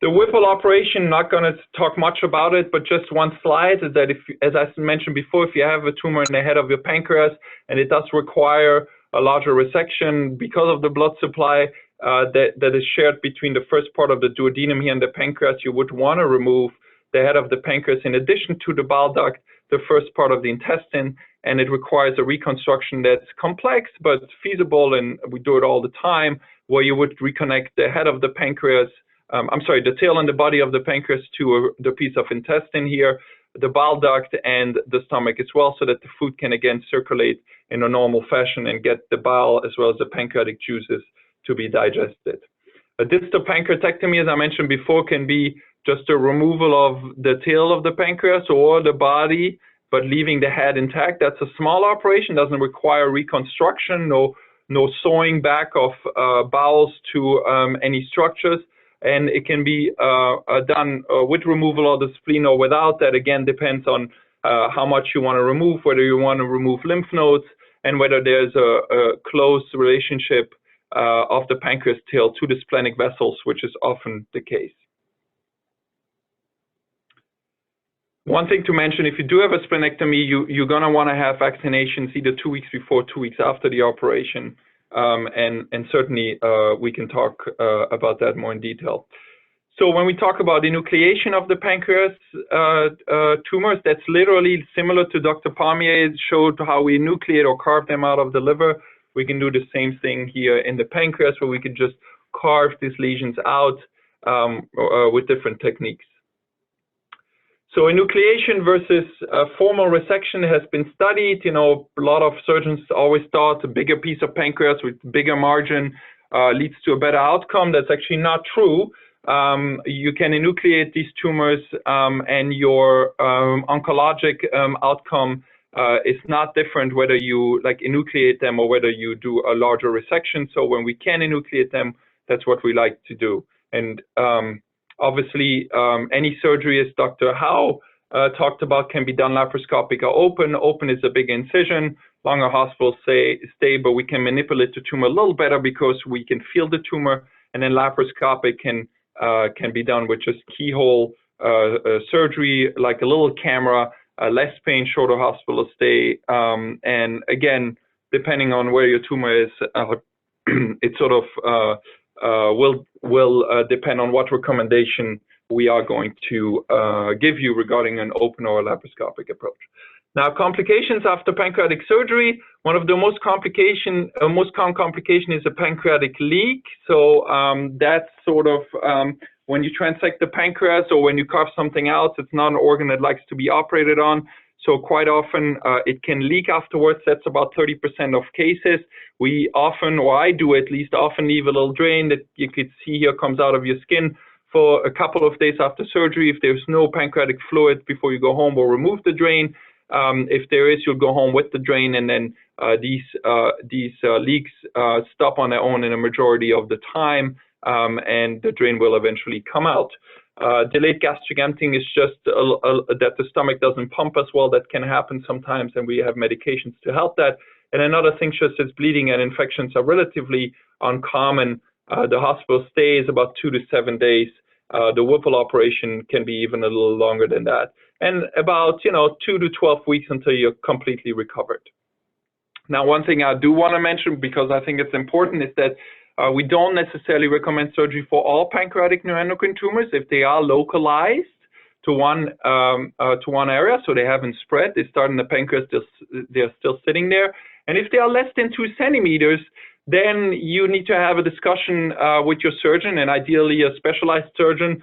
The Whipple operation, not going to talk much about it, but just one slide is that as I mentioned before, if you have a tumor in the head of your pancreas and it does require a larger resection because of the blood supply that is shared between the first part of the duodenum here and the pancreas, you would want to remove the head of the pancreas in addition to the bile duct, the first part of the intestine, and it requires a reconstruction that's complex but feasible, and we do it all the time, where you would reconnect the head of the pancreas, the tail and the body of the pancreas to the piece of intestine here, the bile duct and the stomach as well, so that the food can again circulate in a normal fashion and get the bile as well as the pancreatic juices to be digested. A distal pancreatectomy, as I mentioned before, can be just a removal of the tail of the pancreas or the body, but leaving the head intact. That's a small operation, doesn't require reconstruction, no sewing back of bowels to any structures. And it can be done with removal of the spleen or without. That again depends on how much you want to remove, whether you want to remove lymph nodes, and whether there's a close relationship of the pancreas tail to the splenic vessels, which is often the case. One thing to mention, if you do have a splenectomy, you're going to want to have vaccinations either 2 weeks before, 2 weeks after the operation. And certainly we can talk about that more in detail. So when we talk about enucleation of the pancreas tumors, that's literally similar to Dr. Pommier. It showed how we enucleate or carve them out of the liver. We can do the same thing here in the pancreas, where we can just carve these lesions out with different techniques. So enucleation versus formal resection has been studied. A lot of surgeons always thought a bigger piece of pancreas with bigger margin leads to a better outcome. That's actually not true. You can enucleate these tumors and your oncologic outcome is not different whether you enucleate them or whether you do a larger resection. So when we can enucleate them, that's what we like to do. And obviously, any surgery, as Dr. Howe talked about, can be done laparoscopic or open. Open is a big incision, longer hospital stay, but we can manipulate the tumor a little better because we can feel the tumor. And then laparoscopic can be done with just keyhole surgery, like a little camera, less pain, shorter hospital stay. And again, depending on where your tumor is, it sort of will depend on what recommendation we are going to give you regarding an open or a laparoscopic approach. Now, complications after pancreatic surgery, one of the most common complication is a pancreatic leak. So that's sort of when you transect the pancreas or when you carve something else, it's not an organ that likes to be operated on. So quite often it can leak afterwards. That's about 30% of cases. We often, or I do at least, often leave a little drain that you could see here comes out of your skin for a couple of days after surgery. If there's no pancreatic fluid before you go home, we'll remove the drain. If there is, you'll go home with the drain, and then these leaks stop on their own in a majority of the time, and the drain will eventually come out. Delayed gastric emptying is just that the stomach doesn't pump as well. That can happen sometimes, and we have medications to help that. And another thing just is bleeding and infections are relatively uncommon. The hospital stay is about 2 to 7 days. The Whipple operation can be even a little longer than that. And about 2 to 12 weeks until you're completely recovered. Now, one thing I do want to mention, because I think it's important, is that we don't necessarily recommend surgery for all pancreatic neuroendocrine tumors if they are localized to one area, so they haven't spread. They start in the pancreas, they're still sitting there. And if they are less than 2 centimeters, then you need to have a discussion with your surgeon, and ideally a specialized surgeon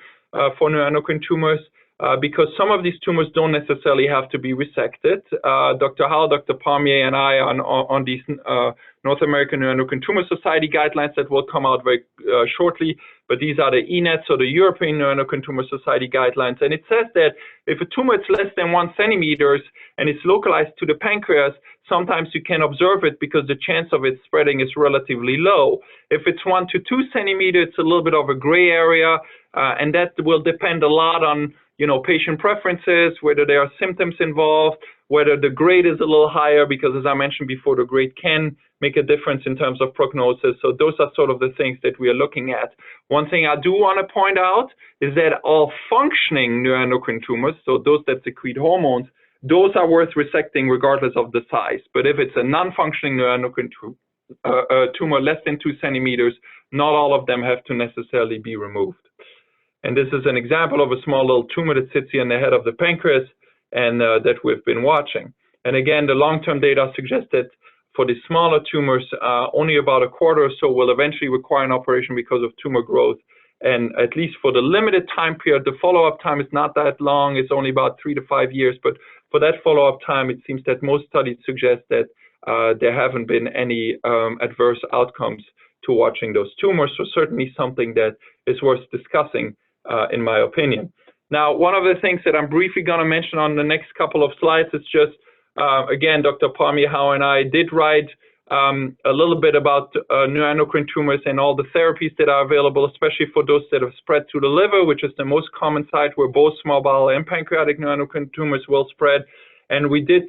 for neuroendocrine tumors, because some of these tumors don't necessarily have to be resected. Dr. Howe, Dr. Pommier, and I on these North American Neuroendocrine Tumor Society guidelines that will come out very shortly, but these are the ENETS, or the European Neuroendocrine Tumor Society guidelines. And it says that if a tumor is less than 1 centimeter and it's localized to the pancreas, sometimes you can observe it because the chance of it spreading is relatively low. If it's 1 to 2 centimeters, it's a little bit of a gray area, and that will depend a lot on, you know, patient preferences, whether there are symptoms involved, whether the grade is a little higher, because as I mentioned before, the grade can make a difference in terms of prognosis. So those are sort of the things that we are looking at. One thing I do want to point out is that all functioning neuroendocrine tumors, so those that secrete hormones, those are worth resecting regardless of the size. But if it's a non-functioning neuroendocrine tumor less than 2 centimeters, not all of them have to necessarily be removed. And this is an example of a small little tumor that sits here in the head of the pancreas and that we've been watching. And again, the long-term data suggest that for the smaller tumors, only about a quarter or so will eventually require an operation because of tumor growth. And at least for the limited time period, the follow-up time is not that long. It's only about 3 to 5 years. But for that follow-up time, it seems that most studies suggest that there haven't been any adverse outcomes to watching those tumors. So certainly something that is worth discussing, in my opinion. Now, one of the things that I'm briefly going to mention on the next couple of slides is just, again, Dr. Pommier, Howe, and I did write a little bit about neuroendocrine tumors and all the therapies that are available, especially for those that have spread to the liver, which is the most common site where both small bowel and pancreatic neuroendocrine tumors will spread. And we did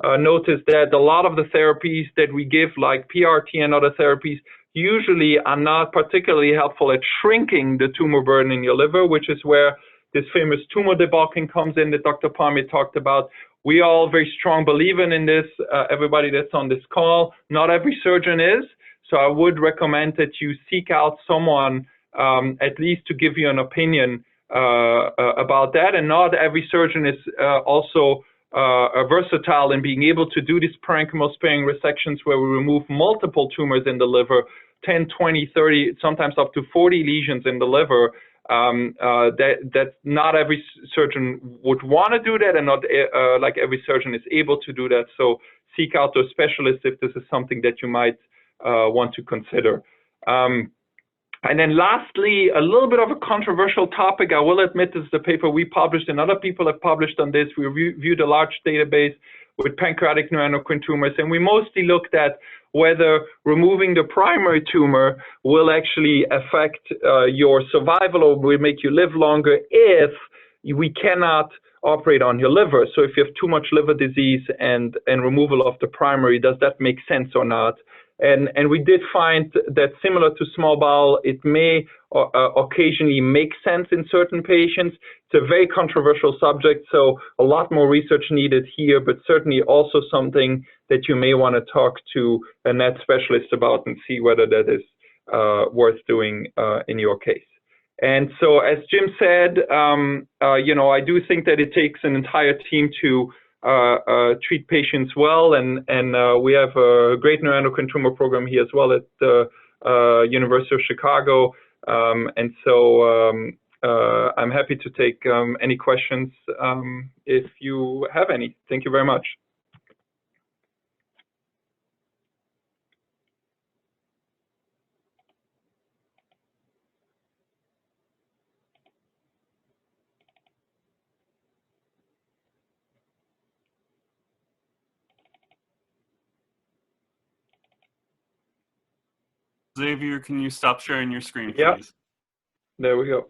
notice that a lot of the therapies that we give, like PRT and other therapies, usually are not particularly helpful at shrinking the tumor burden in your liver, which is where this famous tumor debulking comes in that Dr. Pommier talked about. We are all very strong believers in this, everybody that's on this call. Not every surgeon is, so I would recommend that you seek out someone at least to give you an opinion about that. And not every surgeon is also versatile in being able to do these parenchymal sparing resections where we remove multiple tumors in the liver, 10, 20, 30, sometimes up to 40 lesions in the liver. That not every surgeon would want to do that, and not like every surgeon is able to do that. So seek out those specialists if this is something that you might want to consider. And then lastly, a little bit of a controversial topic. I will admit this is the paper we published and other people have published on this. We reviewed a large database with pancreatic neuroendocrine tumors, and we mostly looked at whether removing the primary tumor will actually affect your survival or will make you live longer if we cannot operate on your liver. So if you have too much liver disease and removal of the primary, does that make sense or not? And we did find that similar to small bowel, it may occasionally make sense in certain patients. It's a very controversial subject, so a lot more research needed here, but certainly also something that you may want to talk to a NET specialist about and see whether that is worth doing in your case. And so, as Jim said, you know, I do think that it takes an entire team to treat patients well, and we have a great neuroendocrine tumor program here as well at the University of Chicago, and so I'm happy to take any questions if you have any. Thank you very much. Xavier, can you stop sharing your screen, please? Yeah, there we go.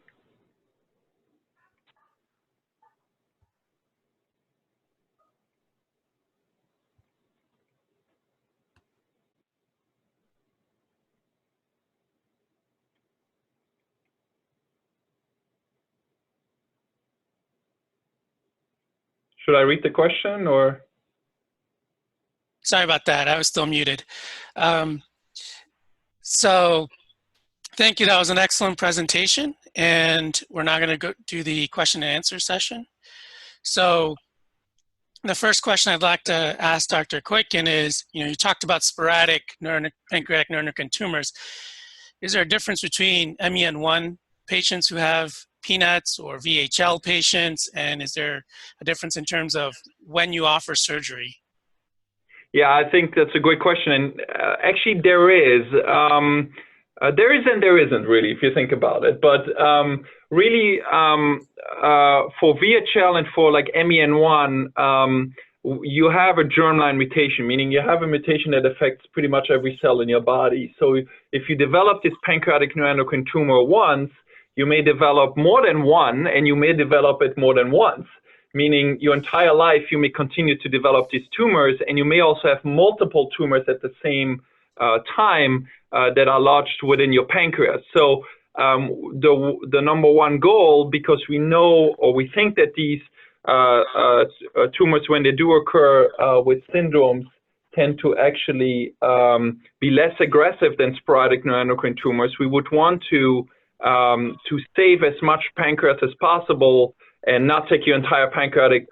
Should I read the question or? Sorry about that. I was still muted. So thank you. That was an excellent presentation. And we're now going to go do the question and answer session. So the first question I'd like to ask Dr. Keutgen is, you talked about sporadic pancreatic neuroendocrine tumors. Is there a difference between MEN1 patients who have PNETs or VHL patients? And is there a difference in terms of when you offer surgery? Yeah, I think that's a great question. And actually, there is. There is and there isn't, really, if you think about it. But really, for VHL and for like MEN1, you have a germline mutation, meaning you have a mutation that affects pretty much every cell in your body. So if you develop this pancreatic neuroendocrine tumor once, you may develop more than one, and you may develop it more than once. Meaning your entire life, you may continue to develop these tumors, and you may also have multiple tumors at the same time that are lodged within your pancreas. So the number one goal, because we know or we think that these tumors, when they do occur with syndromes, tend to actually be less aggressive than sporadic neuroendocrine tumors, we would want to save as much pancreas as possible and not take your entire pancreatic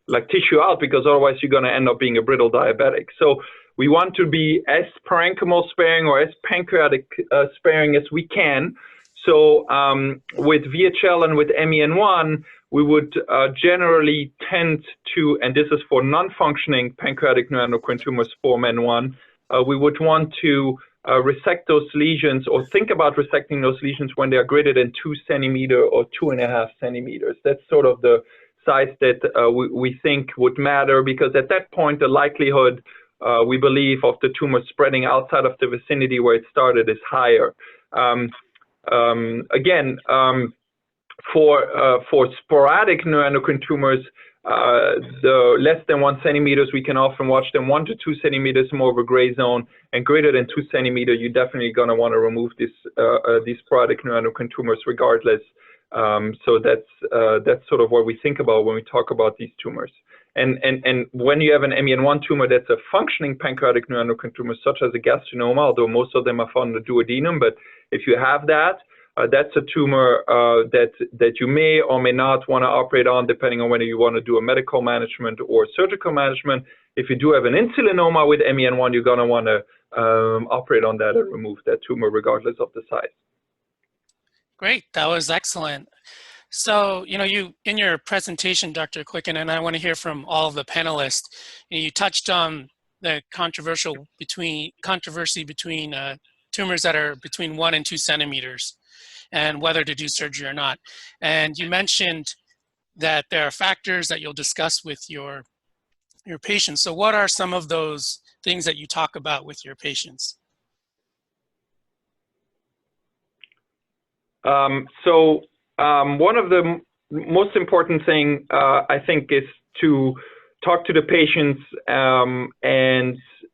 like tissue out, because otherwise you're going to end up being a brittle diabetic. So we want to be as parenchymal sparing or as pancreatic sparing as we can. So with VHL and with MEN1, we would generally tend to, and this is for non-functioning pancreatic neuroendocrine tumors for MEN1, we would want to resect those lesions, or think about resecting those lesions when they are greater than 2 centimeters or 2.5 centimeters. That's sort of the size that we think would matter, because at that point, the likelihood, we believe, of the tumor spreading outside of the vicinity where it started is higher. Again, for sporadic neuroendocrine tumors, the less than 1 centimeters, we can often watch them 1 to 2 centimeters, more of a gray zone, and greater than 2 centimeters, you're definitely going to want to remove these sporadic neuroendocrine tumors regardless. So that's sort of what we think about when we talk about these tumors. And when you have an MEN1 tumor that's a functioning pancreatic neuroendocrine tumor, such as a gastrinoma, although most of them are found in the duodenum, but if you have that, that's a tumor that you may or may not want to operate on, depending on whether you want to do a medical management or surgical management. If you do have an insulinoma with MEN1, you're going to want to operate on that and remove that tumor regardless of the size. Great, that was excellent. So, you in your presentation, Dr. Keutgen, and I want to hear from all of the panelists, you touched on the controversy between tumors that are between 1 and 2 centimeters and whether to do surgery or not. And you mentioned that there are factors that you'll discuss with your patients. So what are some of those things that you talk about with your patients? One of the most important thing, I think, is to talk to the patients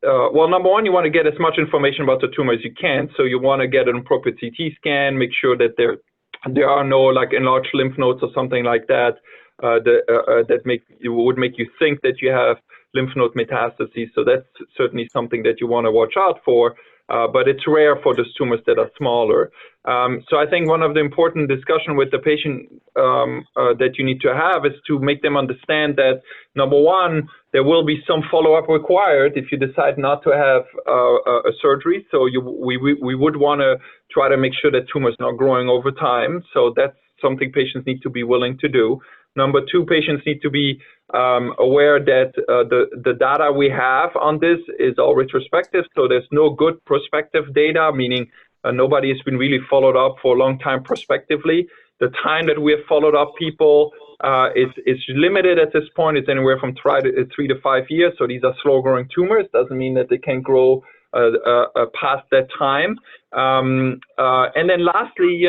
well, number one, you want to get as much information about the tumor as you can. So you want to get an appropriate CT scan, make sure that there are no like enlarged lymph nodes or something like that that would make you think that you have lymph node metastases. So that's certainly something that you want to watch out for. But it's rare for those tumors that are smaller. So I think one of the important discussion with the patient that you need to have is to make them understand that, number one, there will be some follow-up required if you decide not to have a surgery. So we would want to try to make sure that tumors not growing over time. So that's something patients need to be willing to do. Number two, patients need to be aware that the data we have on this is all retrospective, so there's no good prospective data, meaning nobody has been really followed up for a long time prospectively. The time that we have followed up people is limited at this point. It's anywhere from 3 to 5 years, so these are slow-growing tumors. Doesn't mean that they can't grow past that time. And then lastly,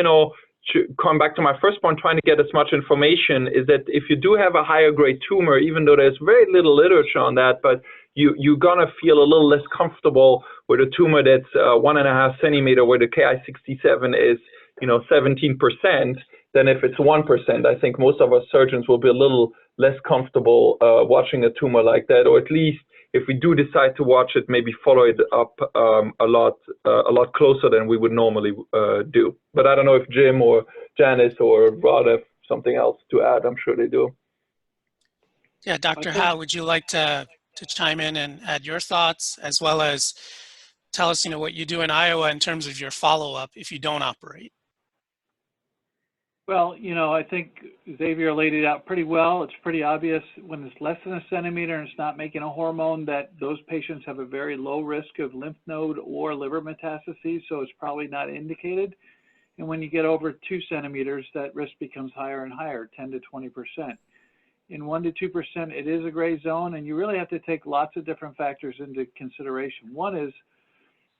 to come back to my first point, trying to get as much information, is that if you do have a higher grade tumor, even though there's very little literature on that, but you're gonna feel a little less comfortable with a tumor that's 1.5 centimeter, where the Ki-67 is 17%, than if it's 1%. I think most of our surgeons will be a little less comfortable watching a tumor like that, or at least if we do decide to watch it, maybe follow it up a lot closer than we would normally do. But I don't know if Jim or Janice or Rod have something else to add. I'm sure they do. Yeah, Dr. Howe, would you like to chime in and add your thoughts, as well as tell us, what you do in Iowa in terms of your follow-up if you don't operate? Well, you know, I think Xavier laid it out pretty well. It's pretty obvious when it's less than a centimeter and it's not making a hormone that those patients have a very low risk of lymph node or liver metastases, so it's probably not indicated. And when you get over 2 centimeters, that risk becomes higher and higher, 10 to 20%. In 1 to 2%, it is a gray zone, and you really have to take lots of different factors into consideration. One is,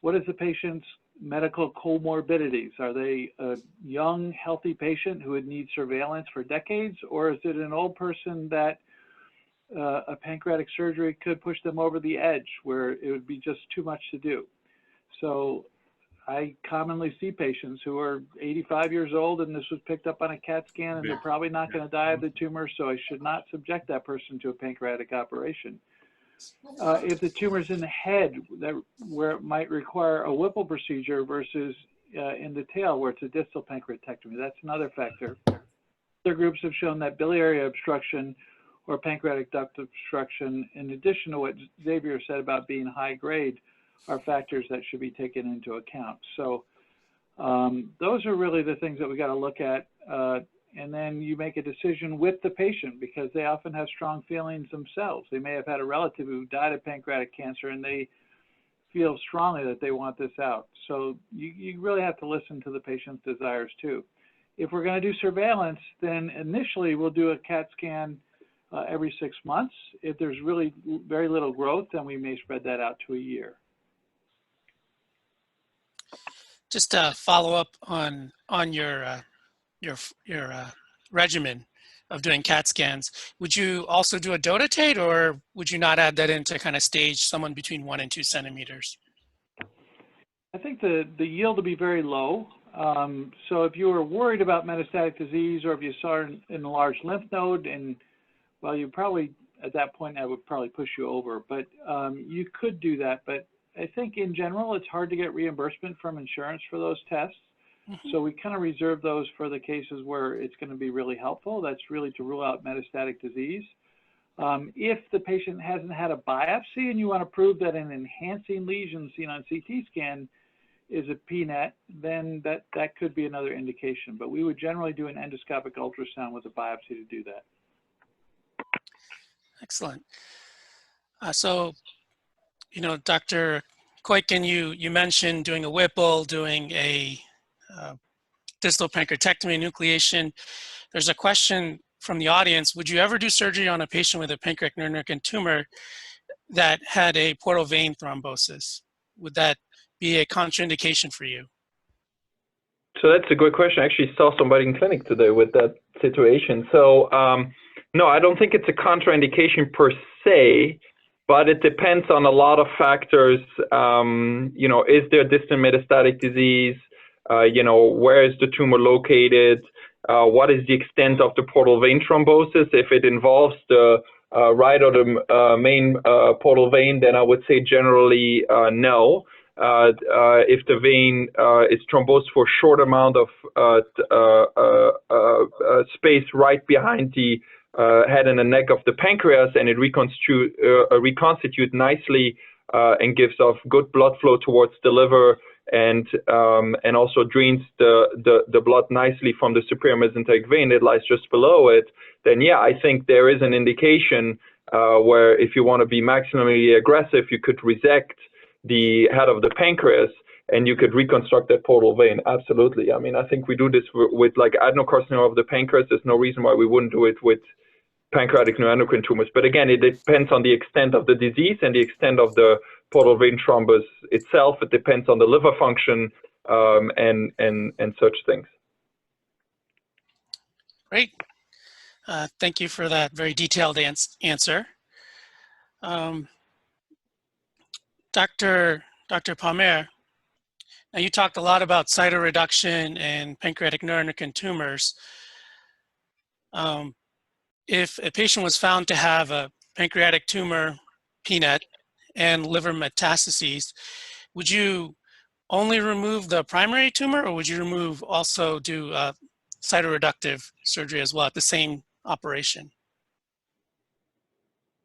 what is the patient's medical comorbidities? Are they a young, healthy patient who would need surveillance for decades, or is it an old person that a pancreatic surgery could push them over the edge where it would be just too much to do? So I commonly see patients who are 85 years old and this was picked up on a CAT scan and they're probably not going to die of the tumor, so I should not subject that person to a pancreatic operation. If the tumor's in the head, where it might require a Whipple procedure versus in the tail where it's a distal pancreatectomy, that's another factor. Other groups have shown that biliary obstruction or pancreatic duct obstruction, in addition to what Xavier said about being high grade, are factors that should be taken into account. So those are really the things that we got to look at. And then you make a decision with the patient because they often have strong feelings themselves. They may have had a relative who died of pancreatic cancer and they feel strongly that they want this out. So you really have to listen to the patient's desires too. If we're going to do surveillance, then initially we'll do a CAT scan every 6 months. If there's really very little growth, then we may spread that out to a year. Just to follow up on your regimen of doing CAT scans, would you also do a dotatate, or would you not add that in to kind of stage someone between 1 and 2 centimeters? I think the yield will be very low. So if you were worried about metastatic disease, or if you saw it in a large lymph node, and well, you probably, at that point, I would probably push you over. But you could do that. But I think in general, it's hard to get reimbursement from insurance for those tests. Mm-hmm. So we kind of reserve those for the cases where it's going to be really helpful. That's really to rule out metastatic disease. If the patient hasn't had a biopsy and you want to prove that an enhancing lesion seen on CT scan is a PNET, then that could be another indication. But we would generally do an endoscopic ultrasound with a biopsy to do that. Excellent. So, you know, Dr. Keutgen, you mentioned doing a Whipple, doing a distal pancreatectomy enucleation. There's a question from the audience: would you ever do surgery on a patient with a pancreatic neuroendocrine tumor that had a portal vein thrombosis? Would that be a contraindication for you? So that's a good question. I actually saw somebody in clinic today with that situation. So no, I don't think it's a contraindication per se, but it depends on a lot of factors. You know, is there distant metastatic disease? You know, where is the tumor located? What is the extent of the portal vein thrombosis? If it involves the right or the main portal vein, then I would say generally no. If the vein is thrombosed for a short amount of space right behind the head and the neck of the pancreas, and it reconstitute nicely and gives off good blood flow towards the liver, and also drains the blood nicely from the superior mesenteric vein that lies just below it, then yeah, I think there is an indication where if you want to be maximally aggressive, you could resect the head of the pancreas and you could reconstruct that portal vein. Absolutely. I mean, I think we do this with like adenocarcinoma of the pancreas. There's no reason why we wouldn't do it with pancreatic neuroendocrine tumors. But again, it depends on the extent of the disease and the extent of the portal vein thrombus itself. It depends on the liver function and such things. Great. Thank you for that very detailed answer. Dr. Pommier, now you talked a lot about cytoreduction and pancreatic neuroendocrine tumors. If a patient was found to have a pancreatic tumor, PNET, and liver metastases, would you only remove the primary tumor, or would you also do cytoreductive surgery as well at the same operation?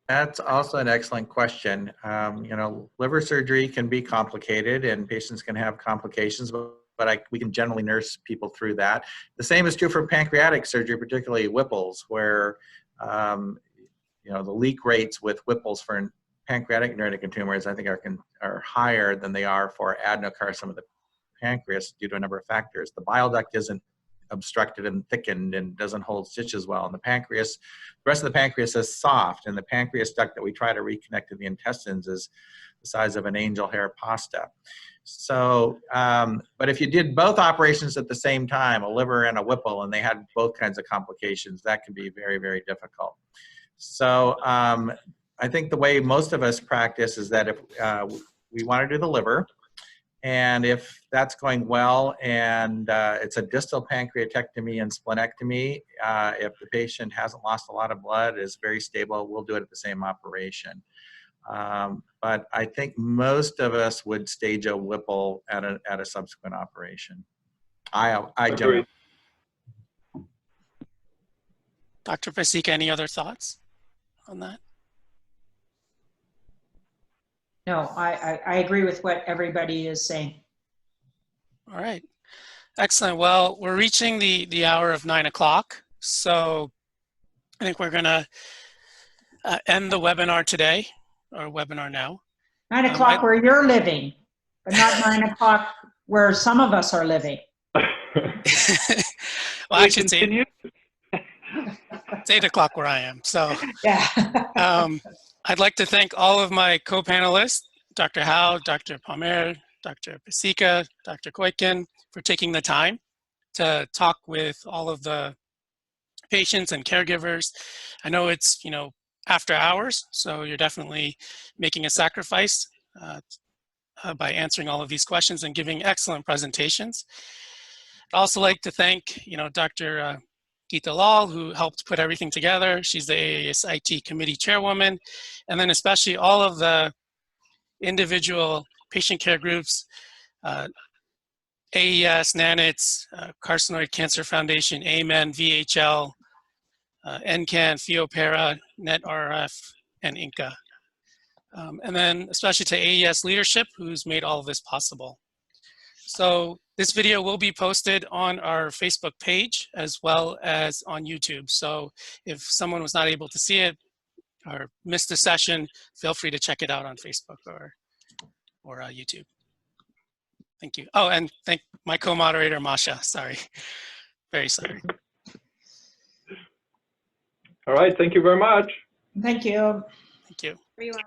That's also an excellent question. You know, liver surgery can be complicated and patients can have complications, but but we can generally nurse people through that. The same is true for pancreatic surgery, particularly Whipple's, where you know, the leak rates with Whipple's for pancreatic neuroendocrine tumors, I think, are higher than they are for adenocarcinoma of the pancreas due to a number of factors. The bile duct isn't obstructed and thickened and doesn't hold stitches well. And the pancreas, the rest of the pancreas is soft, and the pancreas duct that we try to reconnect to the intestines is the size of an angel hair pasta. So, but if you did both operations at the same time, a liver and a Whipple, and they had both kinds of complications, that can be very, very difficult. So I think the way most of us practice is that if we want to do the liver, and if that's going well and it's a distal pancreatectomy and splenectomy, if the patient hasn't lost a lot of blood, is very stable, we'll do it at the same operation. But I think most of us would stage a Whipple at a subsequent operation. I generally. Dr. Pasieka, any other thoughts on that? No, I agree with what everybody is saying. All right, excellent. Well, we're reaching the hour of 9 o'clock, so I think we're gonna end the webinar today, or webinar now. 9 o'clock where you're living, but not 9 o'clock where some of us are living. Well, actually, it's 8 o'clock where I am. So yeah. I'd like to thank all of my co-panelists, Dr. Howe, Dr. Pommier, Dr. Pasieka, Dr. Keutgen, for taking the time to talk with all of the patients and caregivers. I know it's, you know, after hours, so you're definitely making a sacrifice by answering all of these questions and giving excellent presentations. I'd also like to thank, you know, Dr. Dhaval, who helped put everything together. She's the AAES IT committee chairwoman, and then especially all of the individual patient care groups, AAES, NANETS, Carcinoid Cancer Foundation, AMEN, VHL, NCAN, PheoPara, NETRF, and INCA. And then especially to AAES leadership, who's made all of this possible. So this video will be posted on our Facebook page as well as on YouTube. So if someone was not able to see it or missed a session, feel free to check it out on Facebook or YouTube. Thank you. Oh, and thank my co-moderator, Masha. Sorry. Very sorry. All right. Thank you very much. Thank you. Thank you. Everyone.